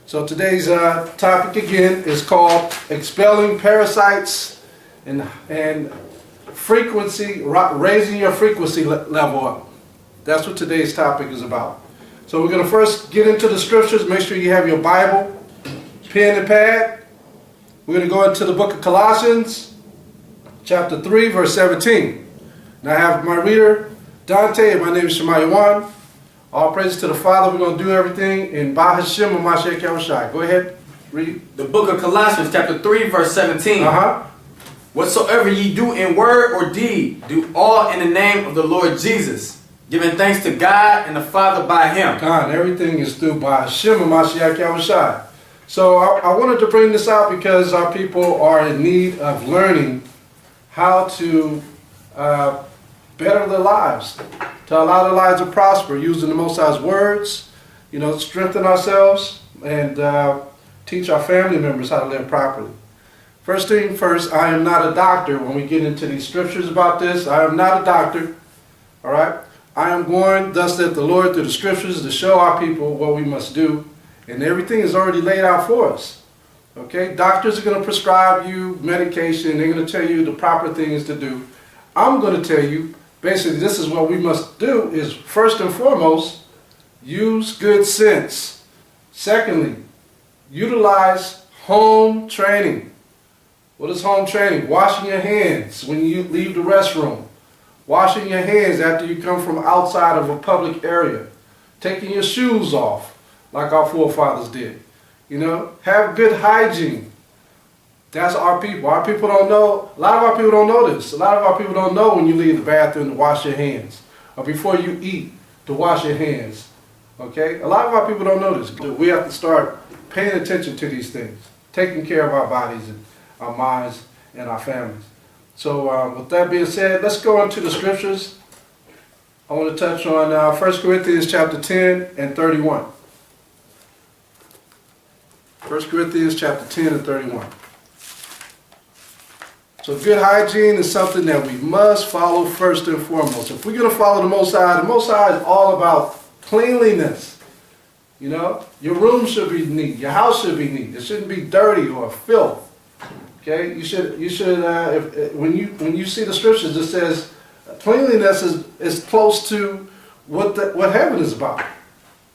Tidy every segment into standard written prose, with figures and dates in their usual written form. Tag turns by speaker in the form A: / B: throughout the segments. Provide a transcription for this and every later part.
A: So today's topic again is called expelling parasites and frequency, raising your frequency level up. That's what today's topic is about. So we're going to first get into the scriptures. Make sure you have your Bible, pen and pad. We're going to go into the book of Colossians, chapter 3, verse 17. Now I have my reader, Dante, and my name is YAHAWASHI. All praises to the Father. We're going to do everything in HAMASHAYACH. Go ahead, read.
B: The book of Colossians, chapter 3, verse 17. Whatsoever ye do in word or deed, do all in the name of the Lord Jesus, giving thanks to God and the Father by Him.
A: God, everything is through HAMASHAYACH. So I wanted to bring this out because our people are in need of learning how to better their lives, to allow their lives to prosper using the Most High's words, strengthen ourselves and teach our family members how to live properly. First thing first, I am not a doctor. When we get into these scriptures about this, I am not a doctor. All right? I am going, thus saith the Lord, through the scriptures to show our people what we must do. And everything is already laid out for us. Okay? Doctors are going to prescribe you medication. They're going to tell you the proper things to do. I'm going to tell you, basically, this is what we must do is, first and foremost, use good sense. Secondly, utilize home training. What is home training? Washing your hands when you leave the restroom. Washing your hands after you come from outside of a public area. Taking your shoes off, like our forefathers did. Have good hygiene. That's our people. Our people don't know. A lot of our people don't know this. A lot of our people don't know when you leave the bathroom to wash your hands, or before you eat to wash your hands. Okay? A lot of our people don't know this. We have to start paying attention to these things, taking care of our bodies and our minds and our families. So with that being said, let's go into the scriptures. I want to touch on 1 Corinthians chapter 10 and 31. 1 Corinthians chapter 10 and 31. So good hygiene is something that we must follow first and foremost. If we're going to follow the Most High is all about cleanliness. Your room should be neat. Your house should be neat. It shouldn't be dirty or filth. Okay? You should when you see the scriptures, it says cleanliness is close to what heaven is about.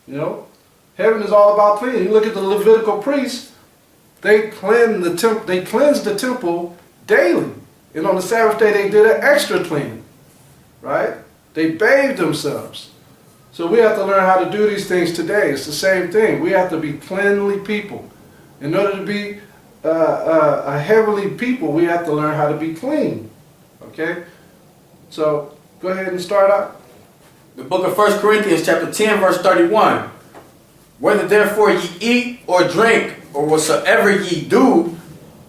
A: Heaven is all about cleaning. You look at the Levitical priests; they cleansed the temple daily, and on the Sabbath day they did an extra cleaning. Right? They bathed themselves. So we have to learn how to do these things today. It's the same thing. We have to be cleanly people. In order to be a heavenly people, we have to learn how to be clean. Okay? So go ahead and start out.
B: The book of 1 Corinthians chapter 10, verse 31. Whether therefore ye eat or drink, or whatsoever ye do,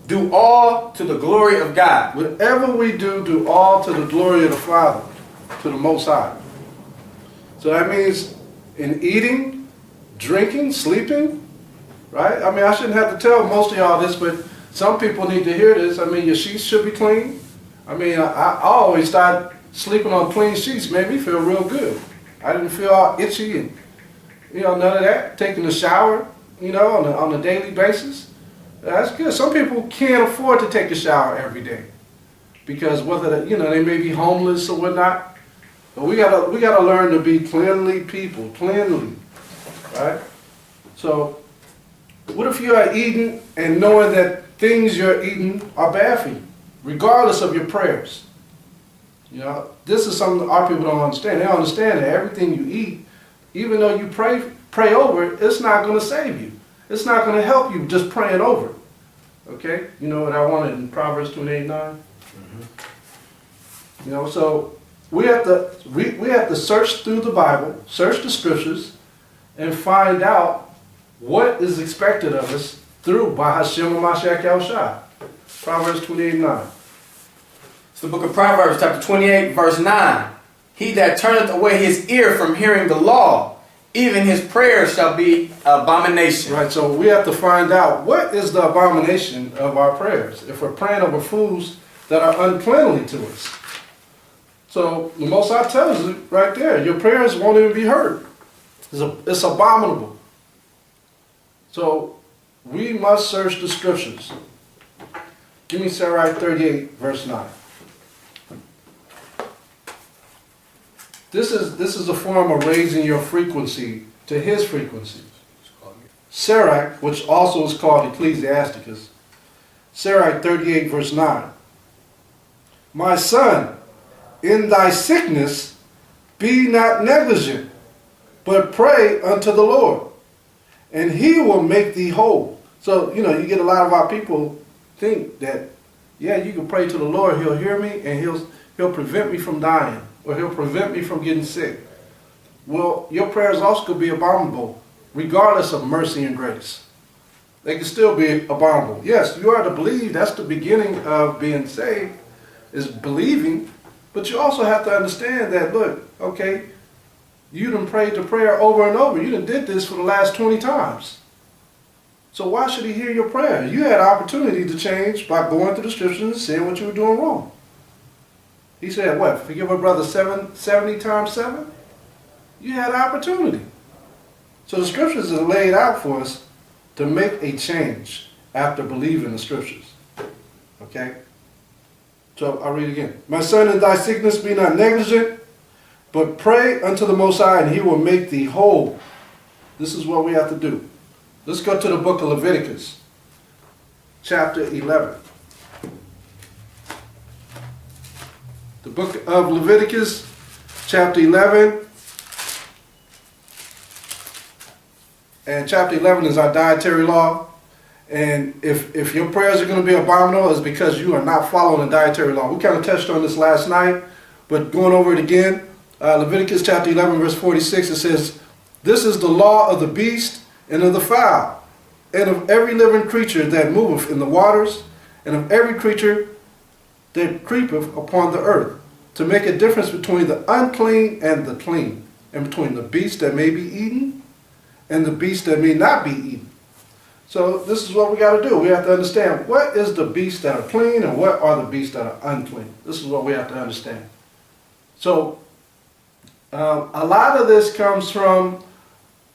B: do all to the glory of God.
A: Whatever we do, do all to the glory of the Father, to the Most High. So that means in eating, drinking, sleeping, right? I shouldn't have to tell most of y'all this, but some people need to hear this. Your sheets should be clean. I always thought sleeping on clean sheets made me feel real good. I didn't feel all itchy and, none of that. Taking a shower, on a daily basis. That's good. Some people can't afford to take a shower every day because whether they may be homeless or whatnot. But we gotta learn to be cleanly people, cleanly, right? So, what if you are eating and knowing that things you're eating are bad for you, regardless of your prayers? This is something that our people don't understand. They don't understand that everything you eat, even though you pray over it, it's not going to save you. It's not going to help you just praying over it. Okay? You know what I wanted in Proverbs 28:9? So we have to search through the Bible, search the scriptures, and find out what is expected of us through HAMASHAYACH. Proverbs 28:9.
B: It's the book of Proverbs, chapter 28, verse 9. He that turneth away his ear from hearing the law, even his prayer shall be abomination.
A: Right, so we have to find out what is the abomination of our prayers if we're praying over foods that are uncleanly to us. So the Most High tells you right there, your prayers won't even be heard. It's abominable. So we must search the scriptures. Give me Sirach 38, verse 9. This is a form of raising your frequency to his frequency. Sirach, which also is called Ecclesiasticus. Sirach 38, verse 9. My son, in thy sickness be not negligent, but pray unto the Lord, and he will make thee whole. So, you get a lot of our people think that, yeah, you can pray to the Lord, he'll hear me, and he'll prevent me from dying, or he'll prevent me from getting sick. Well, your prayers also could be abominable, regardless of mercy and grace. They can still be abominable. Yes, you are to believe. That's the beginning of being saved, is believing. But you also have to understand that, look, okay, you done prayed the prayer over and over. You done did this for the last 20 times. So why should he hear your prayer? You had opportunity to change by going through the scriptures and seeing what you were doing wrong. He said, what, forgive a brother 70 times 7? You had opportunity. So the scriptures are laid out for us to make a change after believing the scriptures. Okay? So I'll read again. My son, in thy sickness be not negligent, but pray unto the Most High, and he will make thee whole. This is what we have to do. Let's go to the book of Leviticus, chapter 11. The book of Leviticus, chapter 11. And chapter 11 is our dietary law. And if your prayers are going to be abominable, it's because you are not following the dietary law. We kind of touched on this last night, but going over it again, Leviticus chapter 11, verse 46, it says, this is the law of the beast and of the fowl, and of every living creature that moveth in the waters, and of every creature that creepeth upon the earth, to make a difference between the unclean and the clean, and between the beast that may be eaten and the beast that may not be eaten. So this is what we got to do. We have to understand what is the beasts that are clean and what are the beasts that are unclean. This is what we have to understand. So a lot of this comes from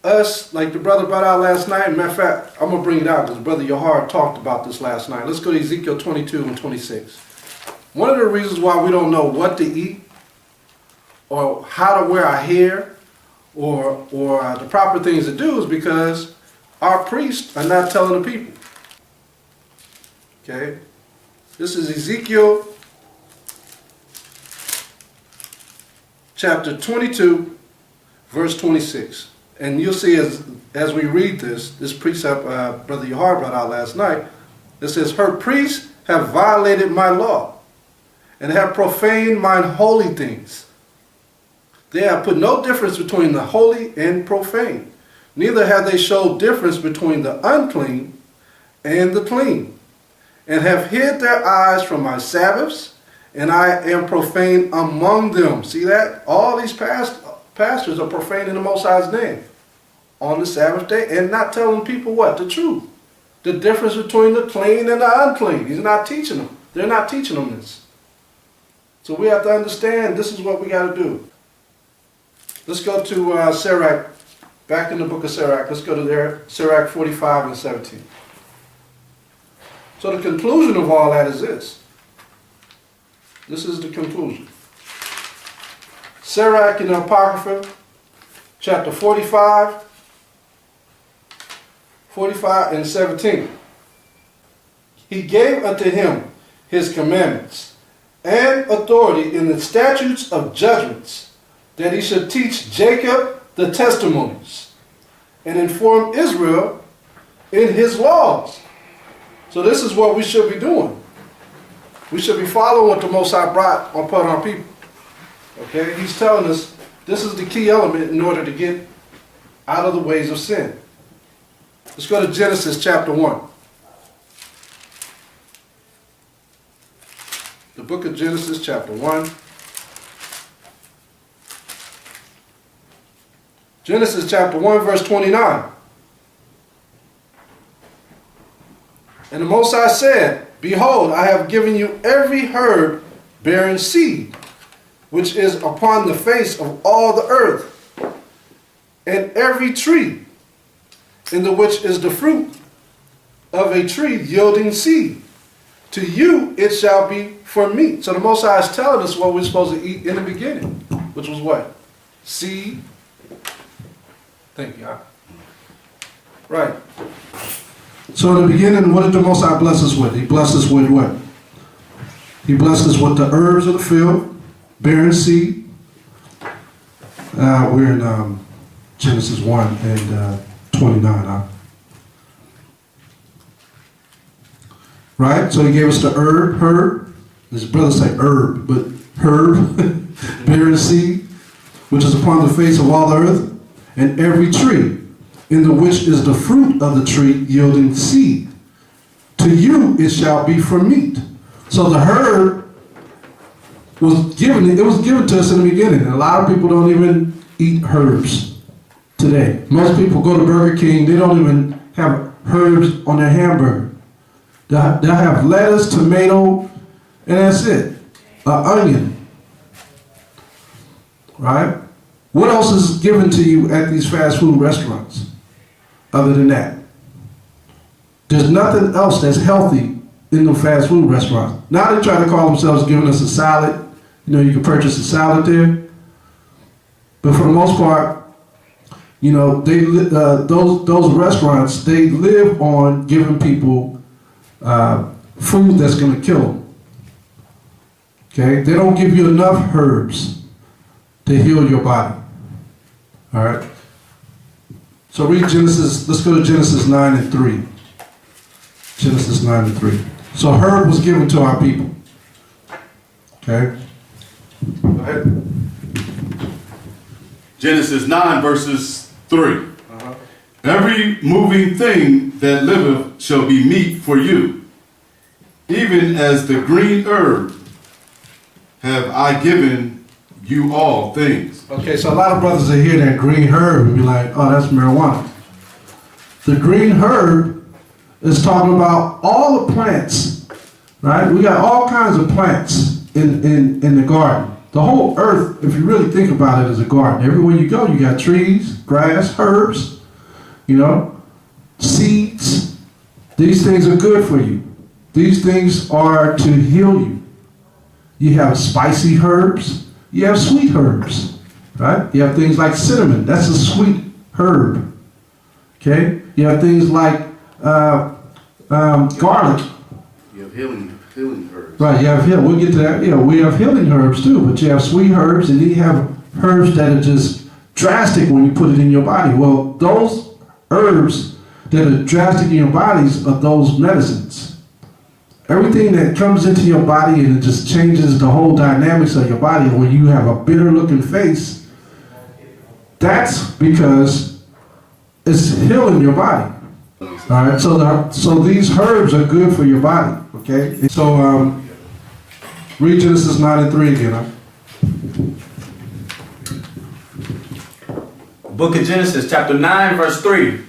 A: us, like the brother brought out last night. Matter of fact, I'm going to bring it out because Brother Yahar talked about this last night. Let's go to Ezekiel 22 and 26. One of the reasons why we don't know what to eat or how to wear our hair or the proper things to do is because our priests are not telling the people. Okay? This is Ezekiel chapter 22, verse 26. And you'll see as we read this precept Brother Yahar brought out last night, it says, her priests have violated my law and have profaned mine holy things. They have put no difference between the holy and profane. Neither have they showed difference between the unclean and the clean, and have hid their eyes from my Sabbaths, and I am profane among them. See that? All these pastors are profaning the Most High's name on the Sabbath day and not telling people what? The truth. The difference between the clean and the unclean. He's not teaching them. They're not teaching them this. So we have to understand this is what we got to do. Let's go to Sirach, back in the book of Sirach. Let's go to there, Sirach 45 and 17. So the conclusion of all that is this. This is the conclusion. Sirach in the Apocrypha, chapter 45 and 17. He gave unto him his commandments and authority in the statutes of judgments, that he should teach Jacob the testimonies and inform Israel in his laws. So this is what we should be doing. We should be following what the Most High brought upon our people. Okay? He's telling us this is the key element in order to get out of the ways of sin. Let's go to Genesis chapter 1. The book of Genesis chapter 1. Genesis chapter 1 verse 29. And the Most High said, behold, I have given you every herb bearing seed, which is upon the face of all the earth, and every tree, in the which is the fruit of a tree yielding seed. To you it shall be for meat. So the Most High is telling us what we're supposed to eat in the beginning, which was what? Seed. Thank you. Right. So in the beginning, what did the Most High bless us with? He blessed us with what? He blessed us with the herbs of the field, bearing seed. We're in Genesis 1 and 29. Right? So he gave us the herb. His brothers say herb, but herb, bearing seed, which is upon the face of all the earth, and every tree, in the which is the fruit of the tree yielding seed. To you it shall be for meat. So the herb was given, it was given to us in the beginning. And a lot of people don't even eat herbs today. Most people go to Burger King, they don't even have herbs on their hamburger. They'll have lettuce, tomato, and that's it. An onion. Right? What else is given to you at these fast food restaurants other than that? There's nothing else that's healthy in the fast food restaurants. Now they try to call themselves giving us a salad. You know, you can purchase a salad there. But for the most part, you know, those restaurants, they live on giving people food that's going to kill them. Okay? They don't give you enough herbs to heal your body. All right? So read Genesis, let's go to Genesis 9 and 3. Genesis 9 and 3. So herb was given to our people. Okay? Go ahead.
C: Genesis 9 verses 3. Every moving thing that liveth shall be meat for you. Even as the green herb have I given you all things.
A: Okay, so a lot of brothers will hear that green herb and be like, oh, that's marijuana. The green herb is talking about all the plants, right? We got all kinds of plants in the garden. The whole earth, if you really think about it, is a garden. Everywhere you go, you got trees, grass, herbs, you know, seeds. These things are good for you. These things are to heal you. You have spicy herbs. You have sweet herbs, right? You have things like cinnamon. That's a sweet herb. Okay? You have things like garlic.
C: You have healing herbs.
A: Right, you have we'll get to that. You know, we have healing herbs too, but you have sweet herbs and you have herbs that are just drastic when you put it in your body. Well, those herbs that are drastic in your bodies are those medicines. Everything that comes into your body and it just changes the whole dynamics of your body, when you have a bitter looking face, that's because it's healing your body. All right, so these herbs are good for your body. Okay, so read Genesis 9 and 3 again.
B: Book of Genesis, chapter 9, verse 3.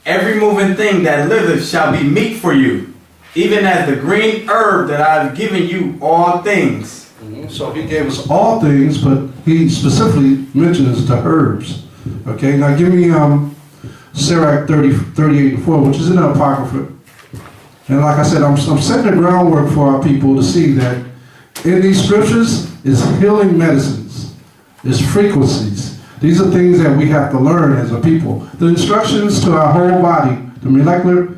B: Every moving thing that liveth shall be meat for you, even as the green herb that I have given you all things.
A: So he gave us all things, but he specifically mentions the herbs. Okay, now give me Sirach 38:4, which is in the Apocrypha. And like I said, I'm setting the groundwork for our people to see that in these scriptures is healing medicines, is frequencies. These are things that we have to learn as a people. The instructions to our whole body, the molecular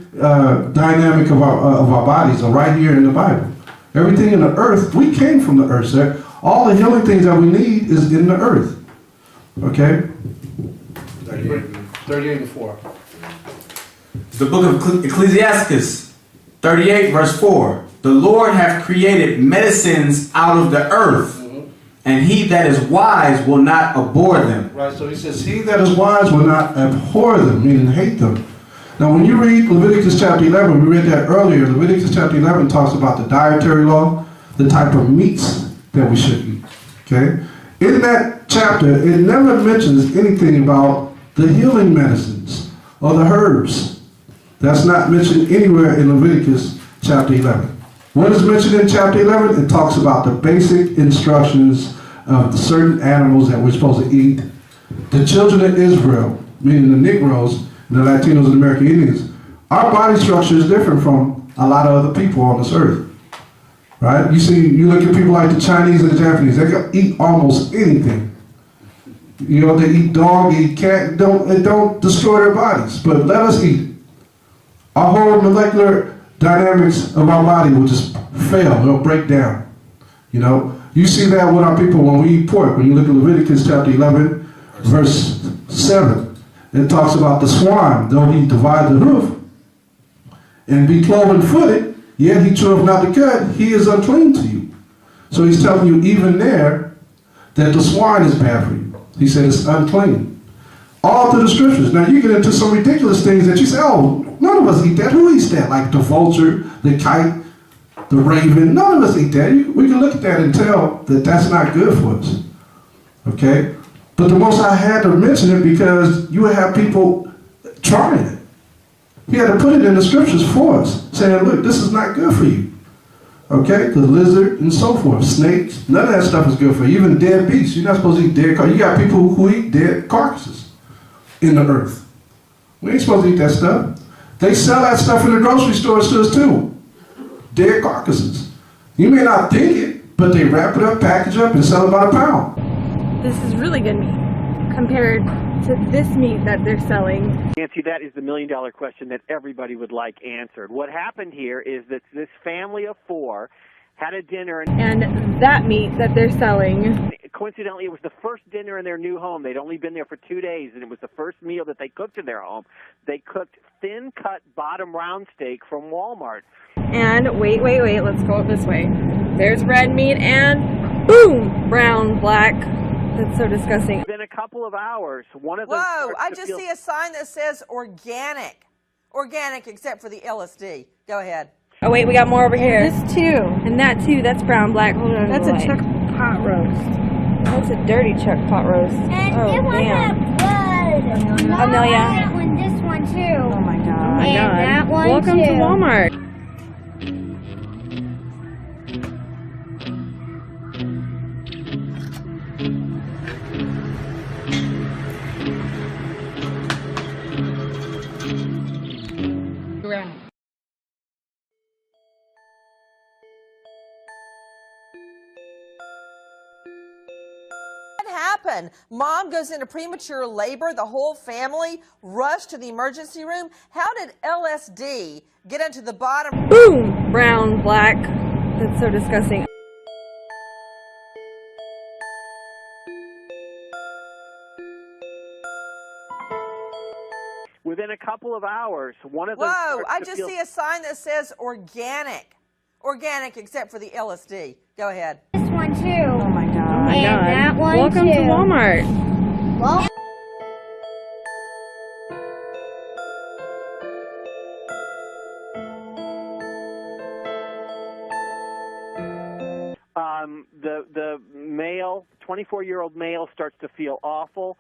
A: dynamic of our bodies are right here in the Bible. Everything in the earth, we came from the earth, sir. All the healing things that we need is in the earth. Okay? 38:4.
B: The book of Ecclesiastes, 38, verse 4. The Lord hath created medicines out of the earth, and he that is wise will not abhor them.
A: Right, so he says, he that is wise will not abhor them, meaning hate them. Now, when you read Leviticus chapter 11, we read that earlier. Leviticus chapter 11 talks about the dietary law, the type of meats that we should eat. Okay? In that chapter, it never mentions anything about the healing medicines or the herbs. That's not mentioned anywhere in Leviticus chapter 11. What is mentioned in chapter 11? It talks about the basic instructions of the certain animals that we're supposed to eat. The children of Israel, meaning the Negroes, and the Latinos and American Indians, our body structure is different from a lot of other people on this earth. Right? You look at people like the Chinese and the Japanese, they can eat almost anything. You know, they eat dog, eat cat, it don't destroy their bodies, but let us eat it. Our whole molecular dynamics of our body will just fail, it'll break down. You know, you see that with our people when we eat pork. When you look at Leviticus chapter 11, verse 7, it talks about the swine, though he divide the hoof and be cloven-footed, yet he cheweth not the cud, he is unclean to you. So he's telling you even there that the swine is bad for you. He said it's unclean. All through the scriptures. Now you get into some ridiculous things that you say, oh, none of us eat that. Who eats that? Like the vulture, the kite, the raven. None of us eat that. We can look at that and tell that that's not good for us. Okay? But the Most High had to mention it because you would have people trying it. He had to put it in the scriptures for us, saying, look, this is not good for you. Okay? The lizard and so forth. Snakes. None of that stuff is good for you. Even dead beasts. You're not supposed to eat dead carcasses. You got people who eat dead carcasses in the earth. We ain't supposed to eat that stuff. They sell that stuff in the grocery stores to us too. Dead carcasses. You may not think it, but they wrap it up, package up, and sell it by the pound.
D: This is really good meat compared to this meat that they're selling.
E: Nancy, that is the million-dollar question that everybody would like answered. What happened here is that this family of four had a dinner,
D: And that meat that they're selling.
E: Coincidentally, it was the first dinner in their new home. They'd only been there for 2 days, and it was the first meal that they cooked in their home. They cooked thin-cut bottom round steak from Walmart.
D: And wait, let's go this way. There's red meat and boom, brown, black. That's so disgusting.
E: Within a couple of hours, one of them.
F: Whoa, I just see a sign that says organic. Organic except for the LSD. Go ahead.
D: Oh wait, we got more over here. This too. And that too, that's brown, black. Hold on. That's a Chuck pot roast. That's a dirty Chuck pot roast.
G: And
D: oh,
G: it was
D: damn.
G: a blood.
D: Amelia.
G: That one, this one too.
D: Oh my god. Oh my
G: and
D: god.
G: that one
D: Welcome
G: too.
D: to Walmart.
F: What happened? Mom goes into premature labor. The whole family rushed to the emergency room. How did LSD get into the bottom?
D: Boom, brown, black. That's so disgusting.
E: Within a couple of hours, one of them.
F: Whoa, I just see a sign that says organic. Organic except for the LSD. Go ahead.
G: This one too.
D: Oh my god. Oh my
G: and
D: god.
G: that one
D: Welcome
G: too.
D: to Walmart.
G: Well,
E: The male, 24-year-old male, starts to feel awful.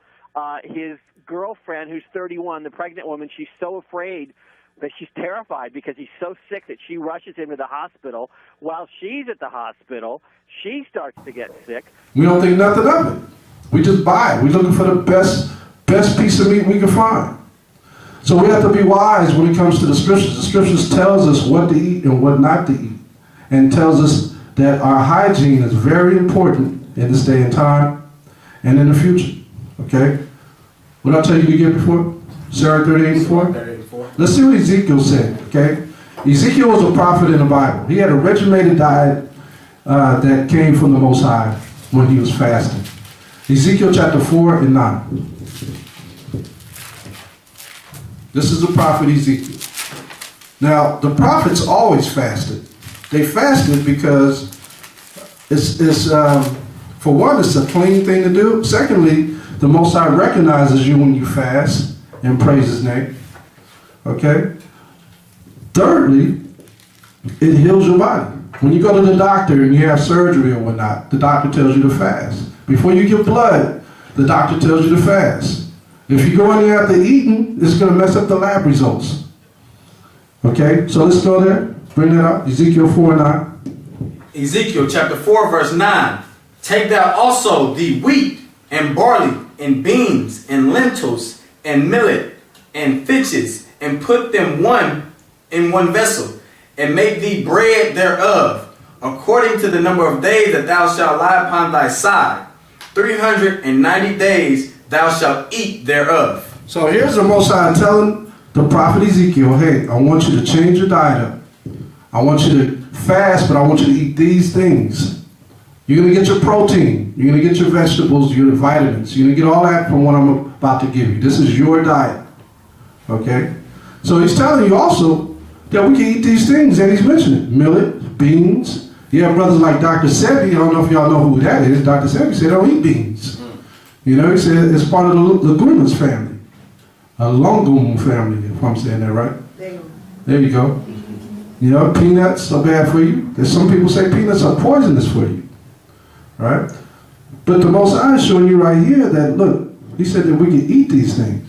E: His girlfriend, who's 31, the pregnant woman, she's so afraid that she's terrified because he's so sick that she rushes him to the hospital. While she's at the hospital, she starts to get sick.
A: We don't think nothing of it. We just buy it. We're looking for the best piece of meat we can find. So we have to be wise when it comes to the scriptures. The scriptures tells us what to eat and what not to eat, and tells us that our hygiene is very important in this day and time and in the future. Okay? What did I tell you to get before? Sarah 38:4? Let's see what Ezekiel said, okay? Ezekiel was a prophet in the Bible. He had a regimented diet that came from the Most High when he was fasting. Ezekiel chapter 4 and 9. This is the prophet Ezekiel. Now, the prophets always fasted. They fasted because it's for one, it's a clean thing to do. Secondly, the Most High recognizes you when you fast and praise His name. Okay? Thirdly, it heals your body. When you go to the doctor and you have surgery or whatnot, the doctor tells you to fast. Before you give blood, the doctor tells you to fast. If you go in there after eating, it's going to mess up the lab results. Okay? So let's go there. Bring that up. Ezekiel 4 and 9.
B: Ezekiel chapter 4 verse 9. Take thou also the wheat and barley and beans and lentils and millet and fitches, and put them one in one vessel, and make thee bread thereof, according to the number of days that thou shalt lie upon thy side. 390 days thou shalt eat thereof.
A: So here's the Most High telling the prophet Ezekiel, hey, I want you to change your diet up. I want you to fast, but I want you to eat these things. You're going to get your protein. You're going to get your vegetables, your vitamins. You're going to get all that from what I'm about to give you. This is your diet. Okay? So he's telling you also that we can eat these things that he's mentioning. Millet, beans. You have brothers like Dr. Sebi. I don't know if y'all know who that is. Dr. Sebi said don't eat beans. You know, he said it's part of the leguminous family. A longum family, if I'm saying that right. There you go. You know, peanuts are bad for you. There's some people say peanuts are poisonous for you. Right? But the Most High is showing you right here that, look, he said that we can eat these things.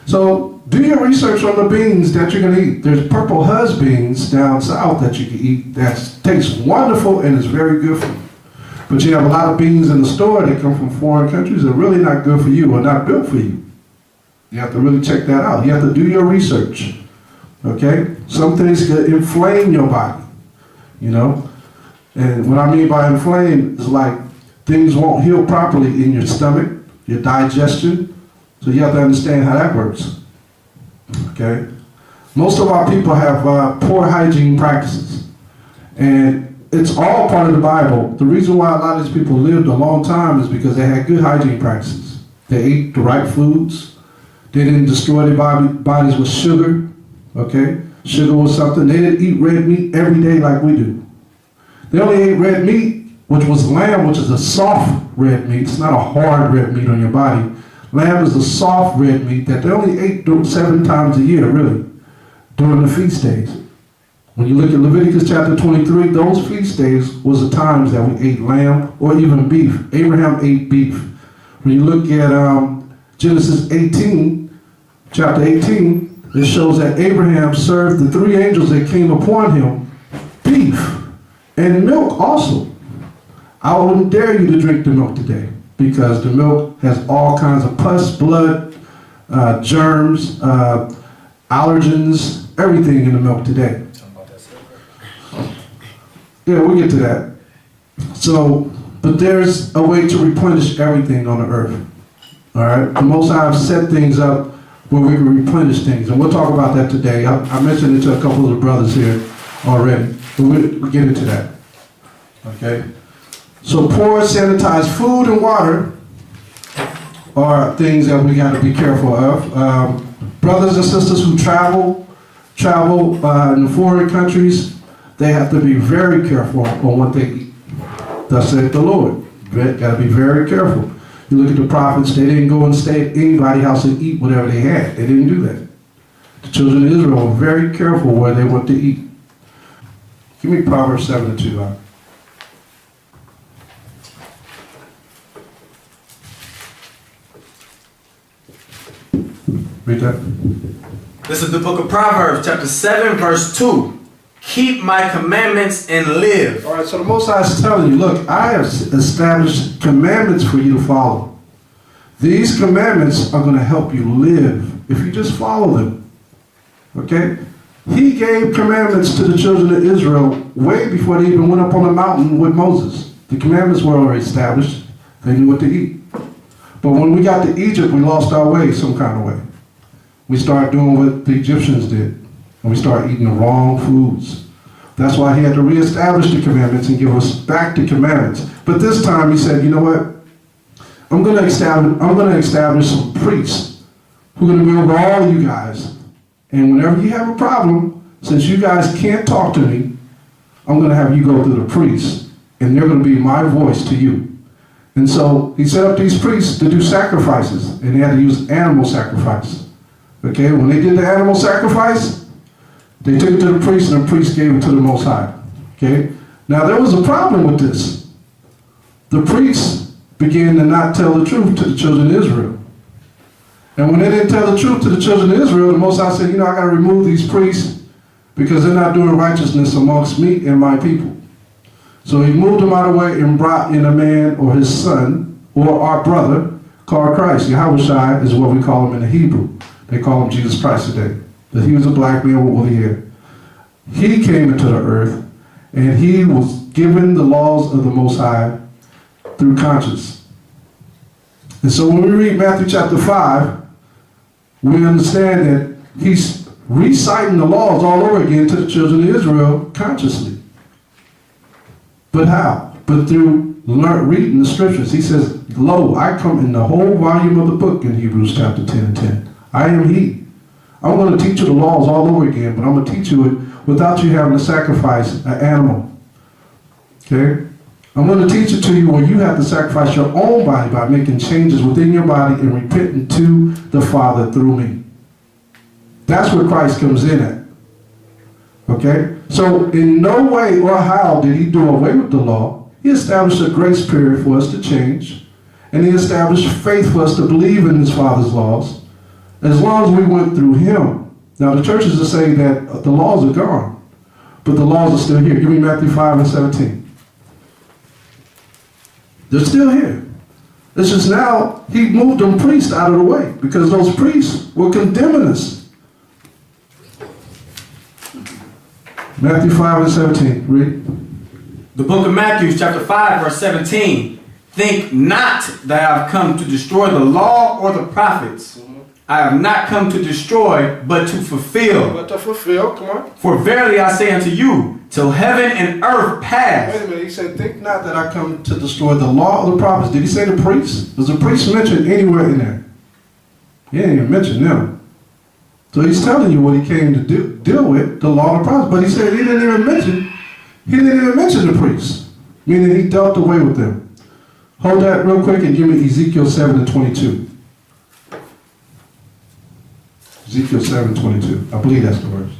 A: So do your research on the beans that you're going to eat. There's purple hus beans down south that you can eat that tastes wonderful and is very good for you. But you have a lot of beans in the store that come from foreign countries that are really not good for you or not built for you. You have to really check that out. You have to do your research. Okay? Some things can inflame your body. You know? And what I mean by inflame is like things won't heal properly in your stomach, your digestion. So you have to understand how that works. Okay? Most of our people have poor hygiene practices. And it's all part of the Bible. The reason why a lot of these people lived a long time is because they had good hygiene practices. They ate the right foods. They didn't destroy their bodies with sugar. Okay? Sugar was something. They didn't eat red meat every day like we do. They only ate red meat, which was lamb, which is a soft red meat. It's not a hard red meat on your body. Lamb is a soft red meat that they only ate 7 times a year, really, during the feast days. When you look at Leviticus chapter 23, those feast days was the times that we ate lamb or even beef. Abraham ate beef. When you look at Genesis 18, chapter 18, it shows that Abraham served the 3 angels that came upon him beef and milk also. I wouldn't dare you to drink the milk today because the milk has all kinds of pus, blood, germs, allergens, everything in the milk today. Yeah, we'll get to that. So, but there's a way to replenish everything on the earth. All right? The Most High have set things up where we can replenish things. And we'll talk about that today. I mentioned it to a couple of the brothers here already. But we'll get into that. Okay? So pour, sanitize food and water are things that we got to be careful of. Brothers and sisters who travel in foreign countries, they have to be very careful on what they eat. Thus saith the Lord. Got to be very careful. You look at the prophets, they didn't go and stay at anybody's house and eat whatever they had. They didn't do that. The children of Israel were very careful where they went to eat. Give me Proverbs 7:2. Read that.
B: This is the book of Proverbs, chapter 7, verse 2. Keep my commandments and live.
A: All right, so the Most High is telling you, look, I have established commandments for you to follow. These commandments are going to help you live if you just follow them. Okay? He gave commandments to the children of Israel way before they even went up on the mountain with Moses. The commandments were already established. They knew what to eat. But when we got to Egypt, we lost our way some kind of way. We started doing what the Egyptians did. And we started eating the wrong foods. That's why he had to reestablish the commandments and give us back the commandments. But this time he said, you know what? I'm going to establish some priests who are going to be over all you guys. And whenever you have a problem, since you guys can't talk to me, I'm going to have you go through the priests. And they're going to be my voice to you. And so he set up these priests to do sacrifices. And they had to use animal sacrifice. Okay, when they did the animal sacrifice, they took it to the priest, and the priest gave it to the Most High. Okay? Now, there was a problem with this. The priests began to not tell the truth to the children of Israel. And when they didn't tell the truth to the children of Israel, the Most High said, you know, I got to remove these priests because they're not doing righteousness amongst me and my people. So he moved them out of the way and brought in a man or his son or our brother called Christ. YAHAWASHI is what we call him in the Hebrew. They call him Jesus Christ today. But he was a black man with woolly hair. He came into the earth, and he was given the laws of the Most High through conscience. And so when we read Matthew chapter 5, we understand that he's reciting the laws all over again to the children of Israel consciously. But how? But through reading the scriptures. He says, lo, I come in the whole volume of the book in Hebrews chapter 10 and 10. I am he. I'm going to teach you the laws all over again, but I'm going to teach you it without you having to sacrifice an animal. Okay? I'm going to teach it to you where you have to sacrifice your own body by making changes within your body and repenting to the Father through me. That's where Christ comes in at. Okay? So in no way or how did he do away with the law. He established a grace period for us to change. And he established faith for us to believe in his Father's laws. As long as we went through him. Now the churches are saying that the laws are gone. But the laws are still here. Give me Matthew 5 and 17. They're still here. It's just now he moved them priests out of the way because those priests were condemning us. Matthew 5 and 17. Read.
B: The book of Matthew, chapter 5, verse 17. Think not that I have come to destroy the law or the prophets. I have not come to destroy, but to fulfill.
A: But to fulfill, come on.
B: For verily I say unto you, till heaven and earth pass.
A: Wait a minute, he said, think not that I come to destroy the law or the prophets. Did he say the priests? Was the priests mentioned anywhere in there? He didn't even mention them. So he's telling you what he came to deal with, the law and the prophets. But he said he didn't even mention the priests, meaning he dealt away with them. Hold that real quick and give me Ezekiel 7 and 22. Ezekiel 7:22. I believe that's the verse.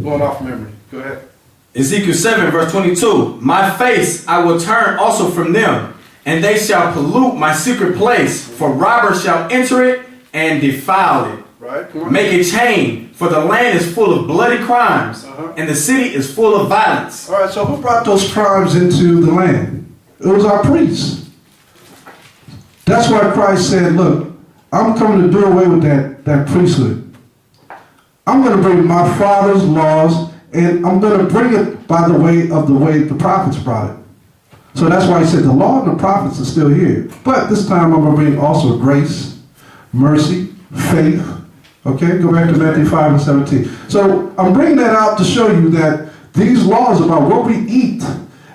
A: Going off memory. Go ahead.
B: Ezekiel 7, verse 22. My face I will turn also from them, and they shall pollute my secret place, for robbers shall enter it and defile it.
A: Right. Come on.
B: Make a chain, for the land is full of bloody crimes, and the city is full of violence.
A: All right, so who brought those crimes into the land? It was our priests. That's why Christ said, look, I'm coming to do away with that priesthood. I'm going to bring my Father's laws, and I'm going to bring it by the way the prophets brought it. So that's why he said the law and the prophets are still here. But this time I'm going to bring also grace, mercy, faith. Okay, go back to Matthew 5 and 17. So I'm bringing that out to show you that these laws about what we eat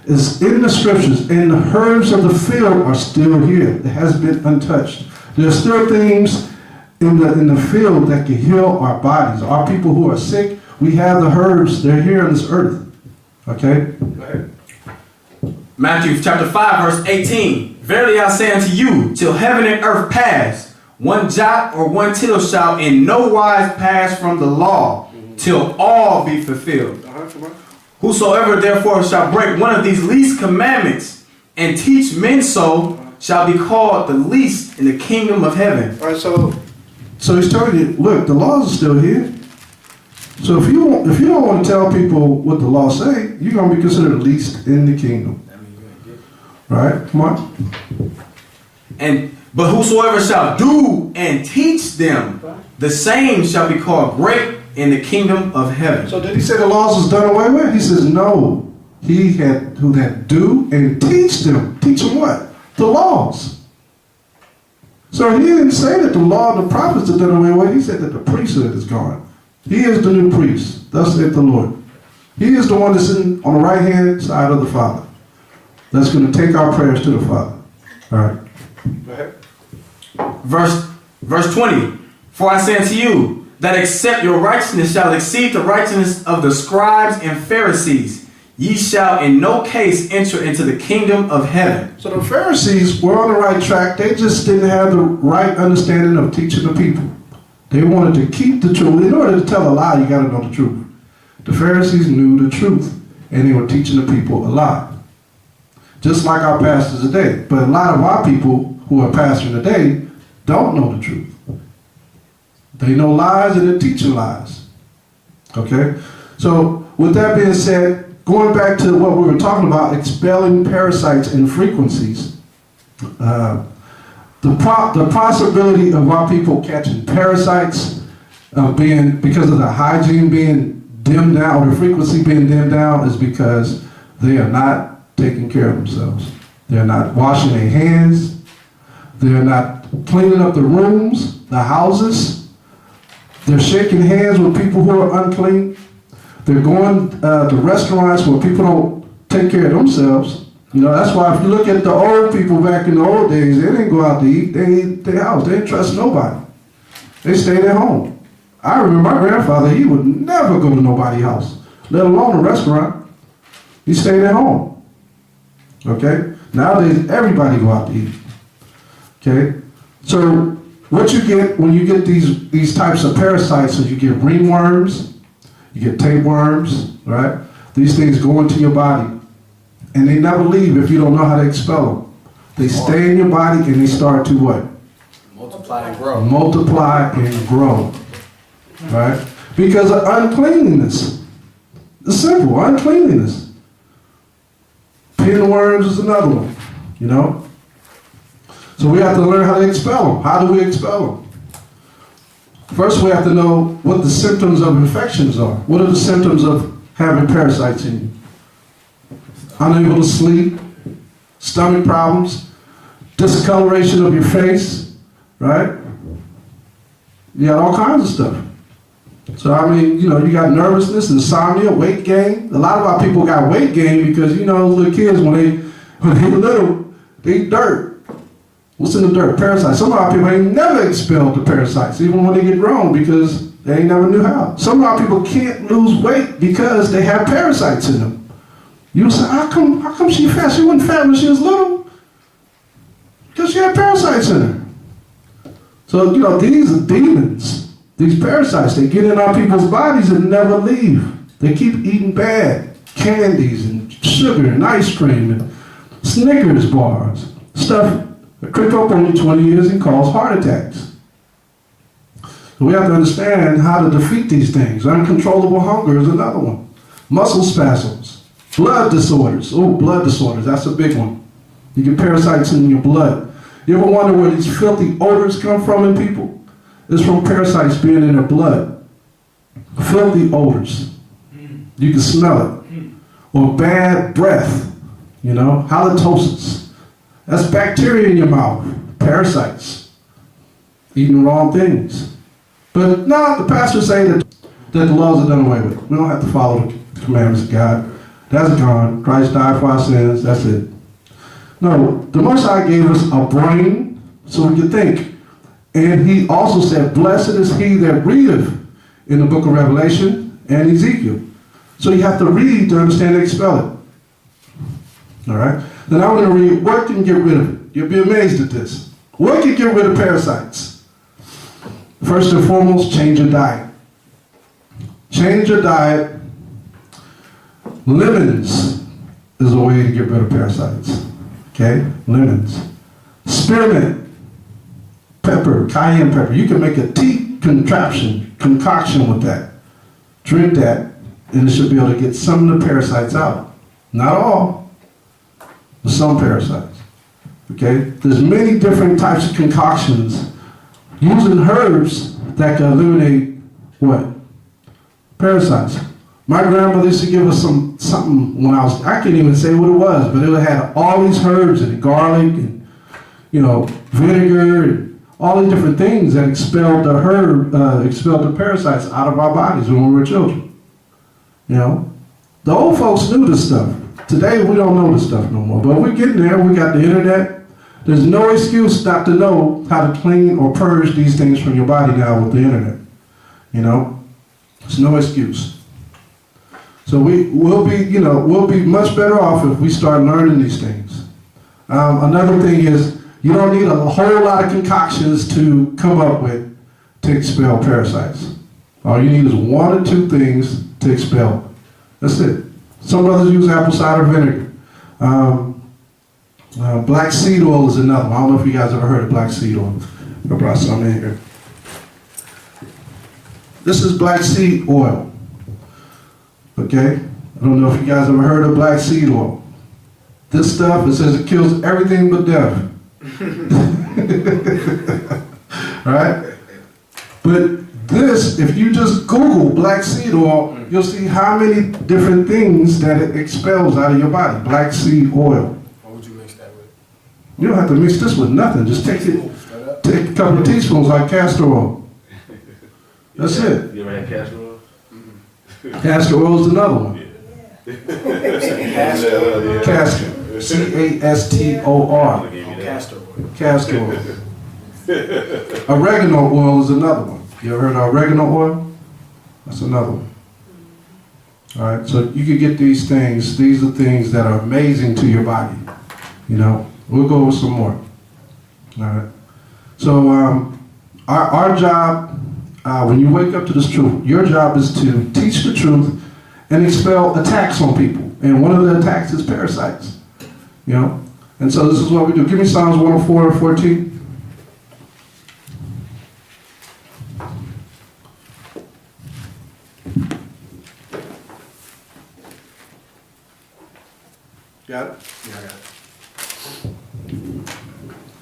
A: is in the scriptures, and the herbs of the field are still here. It has been untouched. There's still things in the field that can heal our bodies. Our people who are sick, we have the herbs. They're here on this earth. Okay? Go ahead.
B: Matthew chapter 5, verse 18. Verily I say unto you, till heaven and earth pass, one jot or one tittle shall in no wise pass from the law, till all be fulfilled. Whosoever therefore shall break one of these least commandments and teach men so, shall be called the least in the kingdom of heaven.
A: All right, so he's telling you, look, the laws are still here. So if you don't want to tell people what the law say, you're going to be considered the least in the kingdom. Right? Come on.
B: But whosoever shall do and teach them, the same shall be called great in the kingdom of heaven.
A: So did he say the laws was done away with? He says no. He had who that do and teach them. Teach them what? The laws. So he didn't say that the law and the prophets are done away with. He said that the priesthood is gone. He is the new priest. Thus saith the Lord. He is the one that's on the right hand side of the Father. That's going to take our prayers to the Father. All right. Go ahead.
B: Verse 20. For I say unto you, that except your righteousness shall exceed the righteousness of the scribes and Pharisees, ye shall in no case enter into the kingdom of heaven.
A: So the Pharisees were on the right track. They just didn't have the right understanding of teaching the people. They wanted to keep the truth. In order to tell a lie, you got to know the truth. The Pharisees knew the truth, and they were teaching the people a lie. Just like our pastors today. But a lot of our people who are pastoring today don't know the truth. They know lies and they're teaching lies. Okay? So with that being said, going back to what we were talking about, expelling parasites and frequencies, the possibility of our people catching parasites because of the hygiene being dimmed down, or the frequency being dimmed down, is because they are not taking care of themselves. They're not washing their hands. They're not cleaning up the rooms, the houses. They're shaking hands with people who are unclean. They're going to restaurants where people don't take care of themselves. You know, that's why if you look at the old people back in the old days, they didn't go out to eat. They ate their house. They didn't trust nobody. They stayed at home. I remember my grandfather, he would never go to nobody's house, let alone a restaurant. He stayed at home. Okay? Nowadays, everybody go out to eat. Okay? So what you get when you get these types of parasites is you get ringworms, you get tapeworms, right? These things go into your body. And they never leave if you don't know how to expel them. They stay in your body and they start to what?
H: Multiply and grow.
A: Multiply and grow. Right? Because of uncleanliness. It's simple, uncleanliness. Pinworms is another one, you know? So we have to learn how to expel them. How do we expel them? First we have to know what the symptoms of infections are. What are the symptoms of having parasites in you? Unable to sleep, stomach problems, discoloration of your face, right? You got all kinds of stuff. So I mean, you know, you got nervousness, insomnia, weight gain. A lot of our people got weight gain because, you know, little kids, when they little, they eat dirt. What's in the dirt? Parasites. Some of our people ain't never expelled the parasites, even when they get grown, because they ain't never knew how. Some of our people can't lose weight because they have parasites in them. You say, how come she fat? She wasn't fat when she was little. Because she had parasites in her. So, you know, these are demons. These parasites, they get in our people's bodies and never leave. They keep eating bad candies and sugar and ice cream and Snickers bars. Stuff that creep up on you 20 years and cause heart attacks. So we have to understand how to defeat these things. Uncontrollable hunger is another one. Muscle spasms. Blood disorders. Oh, blood disorders, that's a big one. You get parasites in your blood. You ever wonder where these filthy odors come from in people? It's from parasites being in their blood. Filthy odors. You can smell it. Or bad breath, you know, halitosis. That's bacteria in your mouth. Parasites. Eating the wrong things. But no, the pastors say that the laws are done away with. We don't have to follow the commandments of God. That's gone. Christ died for our sins. That's it. No, the Most High gave us a brain so we can think. And he also said, blessed is he that readeth, in the book of Revelation and Ezekiel. So you have to read to understand and expel it. All right? Then I'm going to read what can get rid of it. You'll be amazed at this. What can get rid of parasites? First and foremost, change your diet. Change your diet. Lemons is a way to get rid of parasites. Okay? Lemons. Spearmint. Pepper, cayenne pepper. You can make a tea concoction with that. Drink that, and it should be able to get some of the parasites out. Not all, but some parasites. Okay? There's many different types of concoctions using herbs that can eliminate what? Parasites. My grandmother used to give us something when I can't even say what it was, but it had all these herbs in it, garlic and, you know, vinegar and all these different things that expelled the parasites out of our bodies when we were children. You know, the old folks knew this stuff. Today we don't know this stuff no more, but we're getting there. We got the internet. There's no excuse not to know how to clean or purge these things from your body now with the internet. You know, there's no excuse. So we'll be much better off if we start learning these things. Another thing is, you don't need a whole lot of concoctions to come up with to expel parasites. All you need is one or two things to expel. That's it. Some brothers use apple cider vinegar. Black seed oil is another one. I don't know if you guys ever heard of black seed oil. I brought some in here. This is black seed oil. Okay? I don't know if you guys ever heard of black seed oil. This stuff, it says it kills everything but death. Right? But This, if you just Google black seed oil, you'll see how many different things that it expels out of your body. Black seed oil.
H: What would you mix that with?
A: You don't have to mix this with nothing. Just take a couple of teaspoons like castor oil. That's it.
I: You ever had castor oil?
A: Castor oil is another one. Castor. C-A-S-T-O-R.
H: Castor oil.
A: Castor oil. Oregano oil is another one. You ever heard of oregano oil? That's another one. All right, so you can get these things. These are things that are amazing to your body. You know, we'll go with some more. All right. So our job, when you wake up to this truth, your job is to teach the truth and expel attacks on people. And one of the attacks is parasites. You know, and so this is what we do. Give me Psalms 104 and 14. Got it?
H: Yeah, I got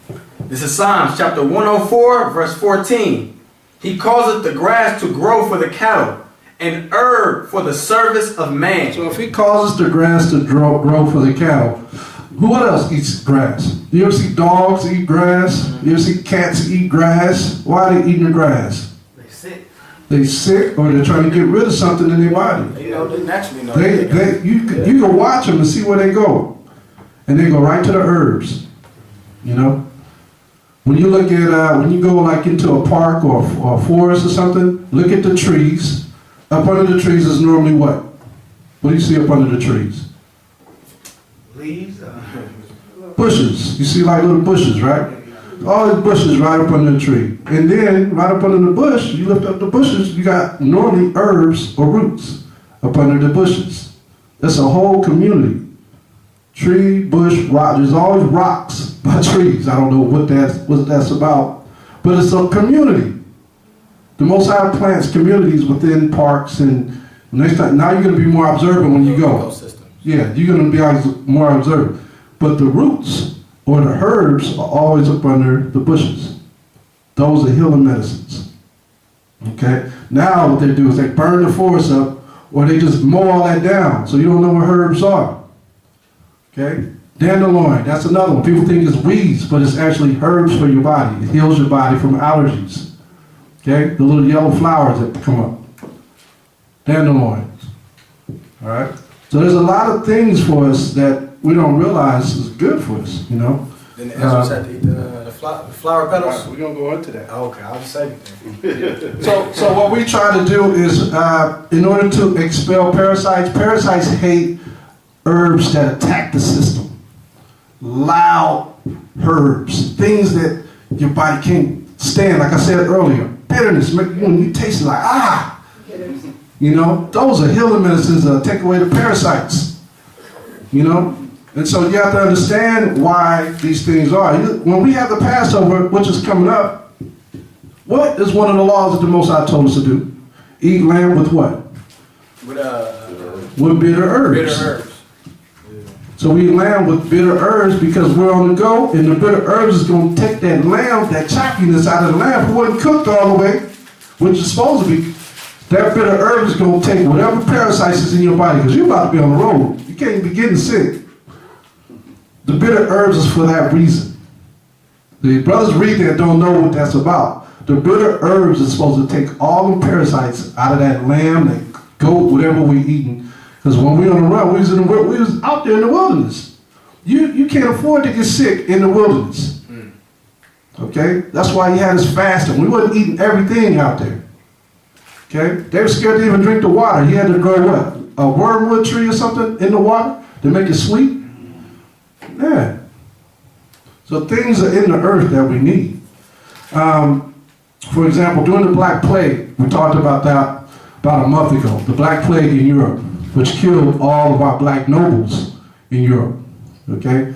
H: it.
B: This is Psalms chapter 104, verse 14. He causeth the grass to grow for the cattle, and herb for the service of man.
A: So if he causes the grass to grow for the cattle, what else eats grass? You ever see dogs eat grass? You ever see cats eat grass? Why are they eating the grass?
H: They sick.
A: They sick or they're trying to get rid of something in their body.
H: They know, they naturally know.
A: You can watch them and see where they go. And they go right to the herbs. You know? When you look at, when you go like into a park or a forest or something, look at the trees. Up under the trees is normally what? What do you see up under the trees?
H: Leaves.
A: Bushes. You see like little bushes, right? All these bushes right up under the tree. And then right up under the bush, you lift up the bushes, you got normally herbs or roots up under the bushes. That's a whole community. Tree, bush, rock. There's always rocks by trees. I don't know what that's about. But it's a community. The Most High plants communities within parks, and next time, now you're going to be more observant when you go. Yeah, you're going to be more observant. But the roots or the herbs are always up under the bushes. Those are healing medicines. Okay? Now what they do is they burn the forest up, or they just mow all that down, so you don't know where herbs are. Okay? Dandelion, that's another one. People think it's weeds, but it's actually herbs for your body. It heals your body from allergies. Okay? The little yellow flowers that come up. Dandelions. All right? So there's a lot of things for us that we don't realize is good for us, you know?
H: Then the Ezra's had to eat the flower petals.
A: Right, we're going to go into that.
H: Oh, okay, I'll just say it.
A: So what we try to do is, in order to expel parasites hate herbs that attack the system. Loud herbs, things that your body can't stand. Like I said earlier, bitterness, when you taste it like, you know, those are healing medicines that take away the parasites, you know? And so you have to understand why these things are. When we have the Passover, which is coming up, what is one of the laws that the Most High told us to do? Eat lamb with what? With bitter herbs.
H: Bitter herbs.
A: So we eat lamb with bitter herbs because we're on the go, and the bitter herbs is going to take that lamb, that chalkiness out of the lamb, who wasn't cooked all the way, which is supposed to be. That bitter herb is going to take whatever parasites is in your body, because you're about to be on the road. You can't be getting sick. The bitter herbs is for that reason. The brothers read that don't know what that's about. The bitter herbs is supposed to take all the parasites out of that lamb, that goat, whatever we're eating. Because when we on the run, we was out there in the wilderness. You can't afford to get sick in the wilderness. Okay? That's why he had us fasting. We wasn't eating everything out there. Okay? They were scared to even drink the water. He had to grow what? A wormwood tree or something in the water to make it sweet? Yeah. So things are in the earth that we need. For example, during the Black Plague, we talked about that about a month ago. The Black Plague in Europe, which killed all of our black nobles in Europe. Okay?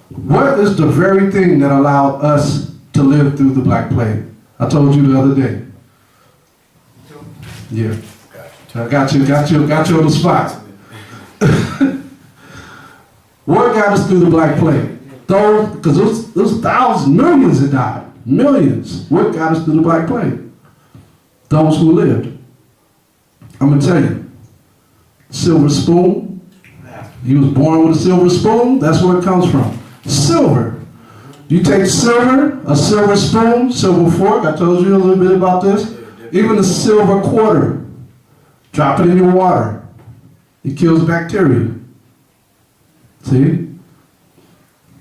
A: What is the very thing that allowed us to live through the Black Plague? I told you the other day. Yeah. I got you on the spot. What got us through the Black Plague? Because those thousands, millions that died. Millions. What got us through the Black Plague? those who lived. I'm going to tell you, silver spoon. He was born with a silver spoon. That's where it comes from. Silver. You take silver, a silver spoon, silver fork. I told you a little bit about this. Even a silver quarter. Drop it in your water. It kills bacteria. See?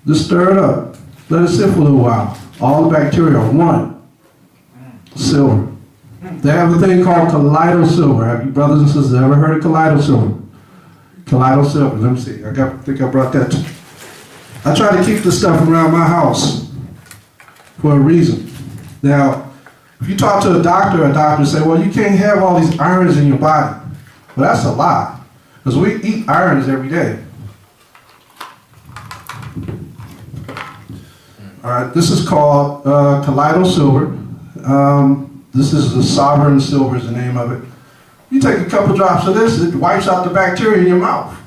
A: Just stir it up. Let it sit for a little while. All the bacteria are one. Silver. They have a thing called colloidal silver. Have you brothers and sisters ever heard of colloidal silver? Colloidal silver. Let me see. I think I brought that. I try to keep the stuff around my house for a reason. Now, if you talk to a doctor say, well, you can't have all these irons in your body. Well, that's a lie. Because we eat irons every day. All right, this is called colloidal silver. This is the sovereign silver is the name of it. You take a couple drops of this, it wipes out the bacteria in your mouth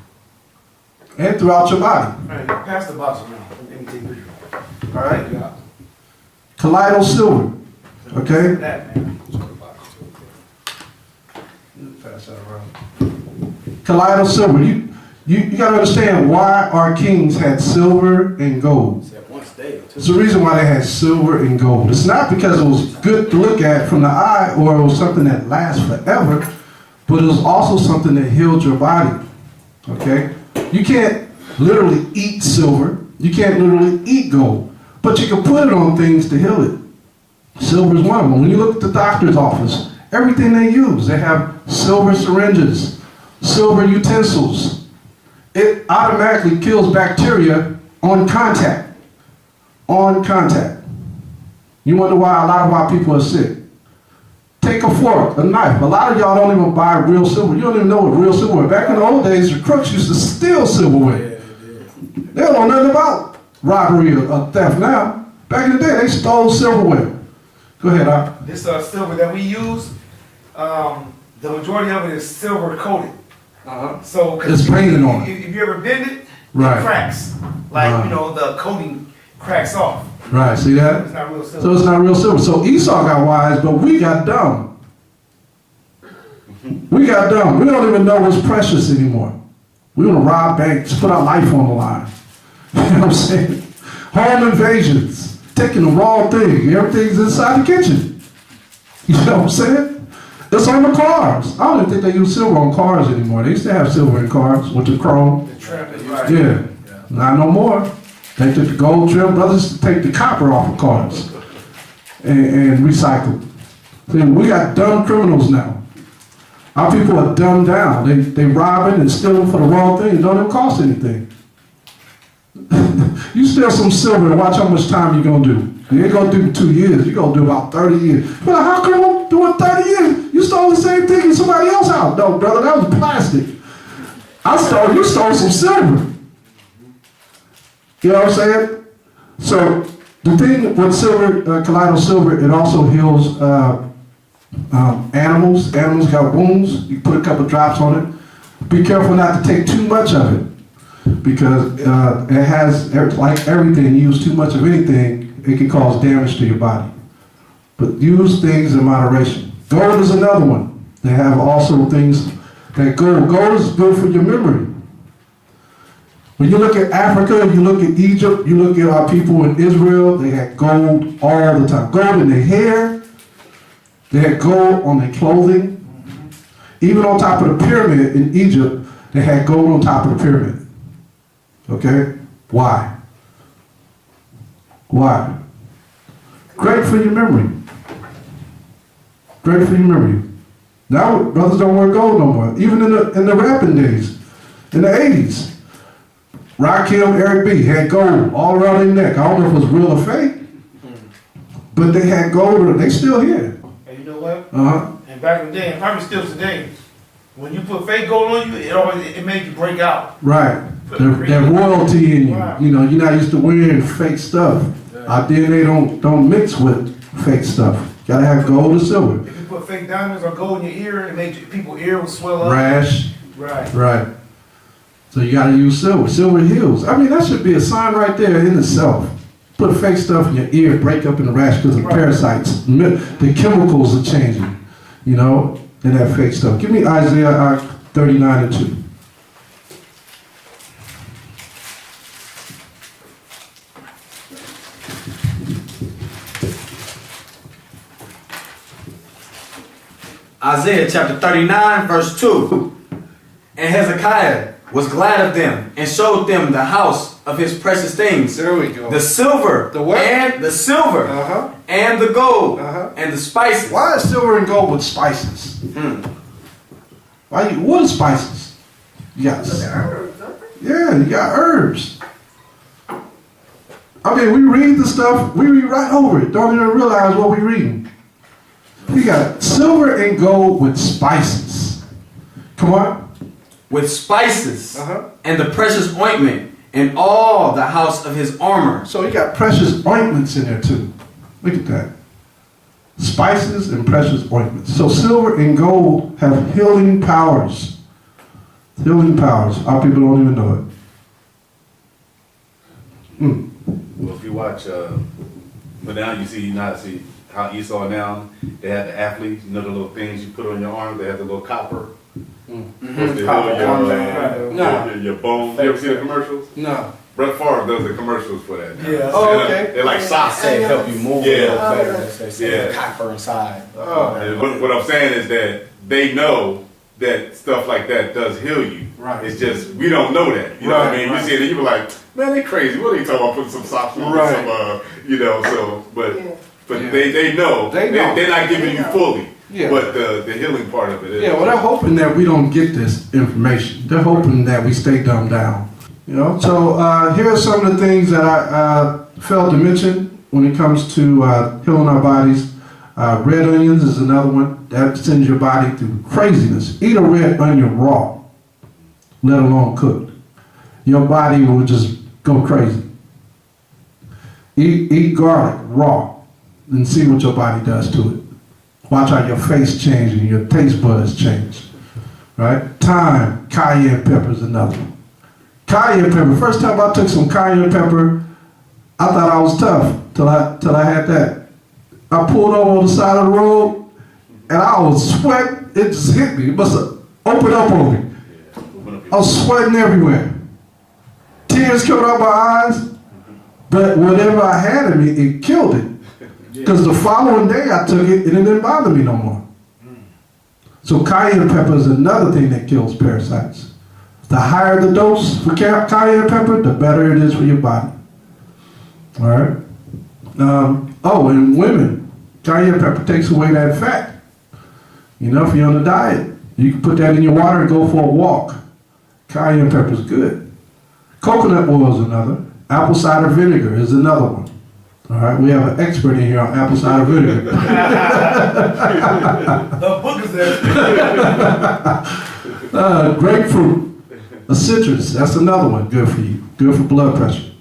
A: and throughout your body.
H: All right, pass the box around. Let me take this.
A: All right? Colloidal silver. Okay?
H: That, man.
A: Pass that around. Colloidal silver. You got to understand why our kings had silver and gold. It's the reason why they had silver and gold. It's not because it was good to look at from the eye or it was something that lasts forever, but it was also something that healed your body. Okay? You can't literally eat silver. You can't literally eat gold. But you can put it on things to heal it. Silver is one of them. When you look at the doctor's office, everything they use, they have silver syringes, silver utensils. It automatically kills bacteria on contact. On contact. You wonder why a lot of our people are sick. Take a fork, a knife. A lot of y'all don't even buy real silver. You don't even know what real silver is. Back in the old days, the crooks used to steal silverware. They don't know nothing about robbery or theft now. Back in the day, they stole silverware. Go ahead, Doc.
H: This silver that we use, the majority of it is silver coated. So
A: It's painted on it.
H: If you ever bend it,
A: Right.
H: it cracks. Like, you know, the coating cracks off.
A: Right, see that?
H: It's not real silver.
A: So it's not real silver. So Esau got wise, but we got dumb. We got dumb. We don't even know what's precious anymore. We want to rob banks, put our life on the line. You know what I'm saying? Home invasions, taking the wrong thing. Everything's inside the kitchen. You know what I'm saying? It's on the cars. I don't even think they use silver on cars anymore. They used to have silver in cars with the chrome.
H: The tramp is right.
A: Yeah. Not no more. They took the gold trim. Brothers take the copper off of cars and recycle. See, we got dumb criminals now. Our people are dumbed down. They robbing and stealing for the wrong thing. It don't even cost anything. You steal some silver and watch how much time you're going to do. You ain't going to do 2 years. You're going to do about 30 years. Well, how come I'm doing 30 years? You stole the same thing in somebody else's house. No, brother, that was plastic. You stole some silver. You know what I'm saying? So the thing with silver, colloidal silver, it also heals animals. Animals got wounds. You put a couple drops on it. Be careful not to take too much of it, because it has, like everything, you use too much of anything, it can cause damage to your body. But use things in moderation. Gold is another one. They have also things that gold is good for your memory. When you look at Africa, you look at Egypt, you look at our people in Israel, they had gold all the time. Gold in their hair, they had gold on their clothing. Even on top of the pyramid in Egypt, they had gold on top of the pyramid. Okay? Why? Why? Great for your memory. Great for your memory. Now brothers don't wear gold no more. Even in the rapping days, in the 80s. Rakim, Eric B. had gold all around their neck. I don't know if it was real or fake, but they had gold. They still here.
H: And you know what?
A: Uh-huh.
H: And back in the day, and probably still today, when you put fake gold on you, it made you break out.
A: Right. That royalty in you.
H: Wow.
A: You know, you're not used to wearing fake stuff. Our DNA don't mix with fake stuff. Gotta have gold or silver.
H: If you put fake diamonds or gold in your ear, it made people's ear will swell up.
A: Rash.
H: Right.
A: Right. So you gotta use silver. Silver heals. I mean, that should be a sign right there in itself. Put fake stuff in your ear, break up in the rash because of parasites. The chemicals are changing. you know, and that fake stuff. Give me Isaiah 39 and 2.
B: Isaiah chapter 39, verse 2. And Hezekiah was glad of them and showed them the house of his precious things.
A: There we go.
B: The silver,
A: The what?
B: and the silver,
A: Uh-huh.
B: and the gold,
A: Uh-huh.
B: and the spices.
A: Why is silver and gold with spices? Why? What are spices? Yes. Yeah, you got herbs. I mean, we read the stuff, we read right over it. Don't even realize what we're reading. We got silver and gold with spices. Come on.
B: With spices,
A: Uh-huh.
B: and the precious ointment, and all the house of his armor.
A: So you got precious ointments in there too. Look at that. Spices and precious ointments. So silver and gold have healing powers. Healing powers. Our people don't even know it.
C: Well, if you watch, but now you see how Esau now, they have the athletes, you know the little things you put on your arm, they have the little copper. Supposed to heal your bones. You ever see the commercials?
A: No.
C: Brett Favre does the commercials for that. Now.
H: Yeah.
A: Oh, okay.
C: They're like socks.
I: Say help you move
C: Yeah.
I: a little better. They say
C: Yeah.
I: copper inside.
A: Oh.
C: And what I'm saying is that they know that stuff like that does heal you.
A: Right.
C: It's just, we don't know that. You know what I
A: Right,
C: mean?
A: right.
C: You see it and you be like, man, they crazy. What are you talking about putting some socks on?
A: Right.
C: Some, you know, so, but
A: Yeah.
C: they know.
A: They know.
C: They're not giving you fully.
A: Yeah.
C: But the healing part of it is.
A: Yeah, well, they're hoping that we don't get this information. They're hoping that we stay dumbed down. You know, so here are some of the things that I failed to mention when it comes to healing our bodies. Red onions is another one that sends your body through craziness. Eat a red onion raw, let alone cooked. Your body will just go crazy. Eat garlic raw and see what your body does to it. Watch how your face changes and your taste buds change. Right? Thyme, cayenne pepper is another one. Cayenne pepper. First time I took some cayenne pepper, I thought I was tough till I had that. I pulled over on the side of the road and I was sweating. It just hit me. It must have opened up on me. I was sweating everywhere. Tears coming out my eyes. But whatever I had in me, it killed it. Because the following day I took it and it didn't bother me no more. So cayenne pepper is another thing that kills parasites. The higher the dose for cayenne pepper, the better it is for your body. All right. And women, cayenne pepper takes away that fat. You know, if you're on a diet, you can put that in your water and go for a walk. Cayenne pepper is good. Coconut oil is another. Apple cider vinegar is another one. All right, we have an expert in here on apple cider vinegar.
H: The book is there.
A: Grapefruit, a citrus, that's another one good for you. Good for blood pressure.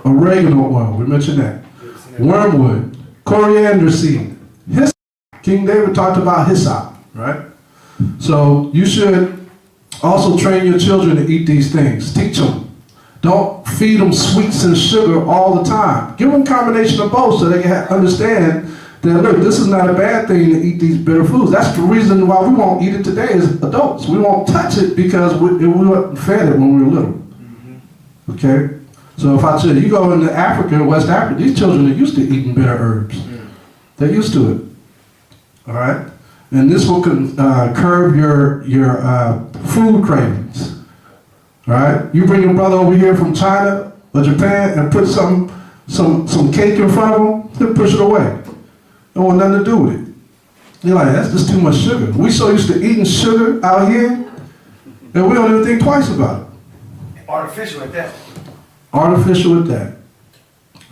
A: Oregano oil, we mentioned that. Wormwood, coriander seed, hyssop. King David talked about hyssop, right? So you should also train your children to eat these things. Teach them. Don't feed them sweets and sugar all the time. Give them a combination of both so they can understand that, look, this is not a bad thing to eat these bitter foods. That's the reason why we won't eat it today as adults. We won't touch it because we weren't fed it when we were little. Okay? So if I said, you go into Africa, West Africa, these children are used to eating bitter herbs. They're used to it. All right? And this will curb your food cravings. All right, you bring your brother over here from China or Japan and put some cake in front of him, he'll push it away. Don't want nothing to do with it. You're like, that's just too much sugar. We so used to eating sugar out here that we don't even think twice about it.
H: Artificial at that.
A: Artificial at that.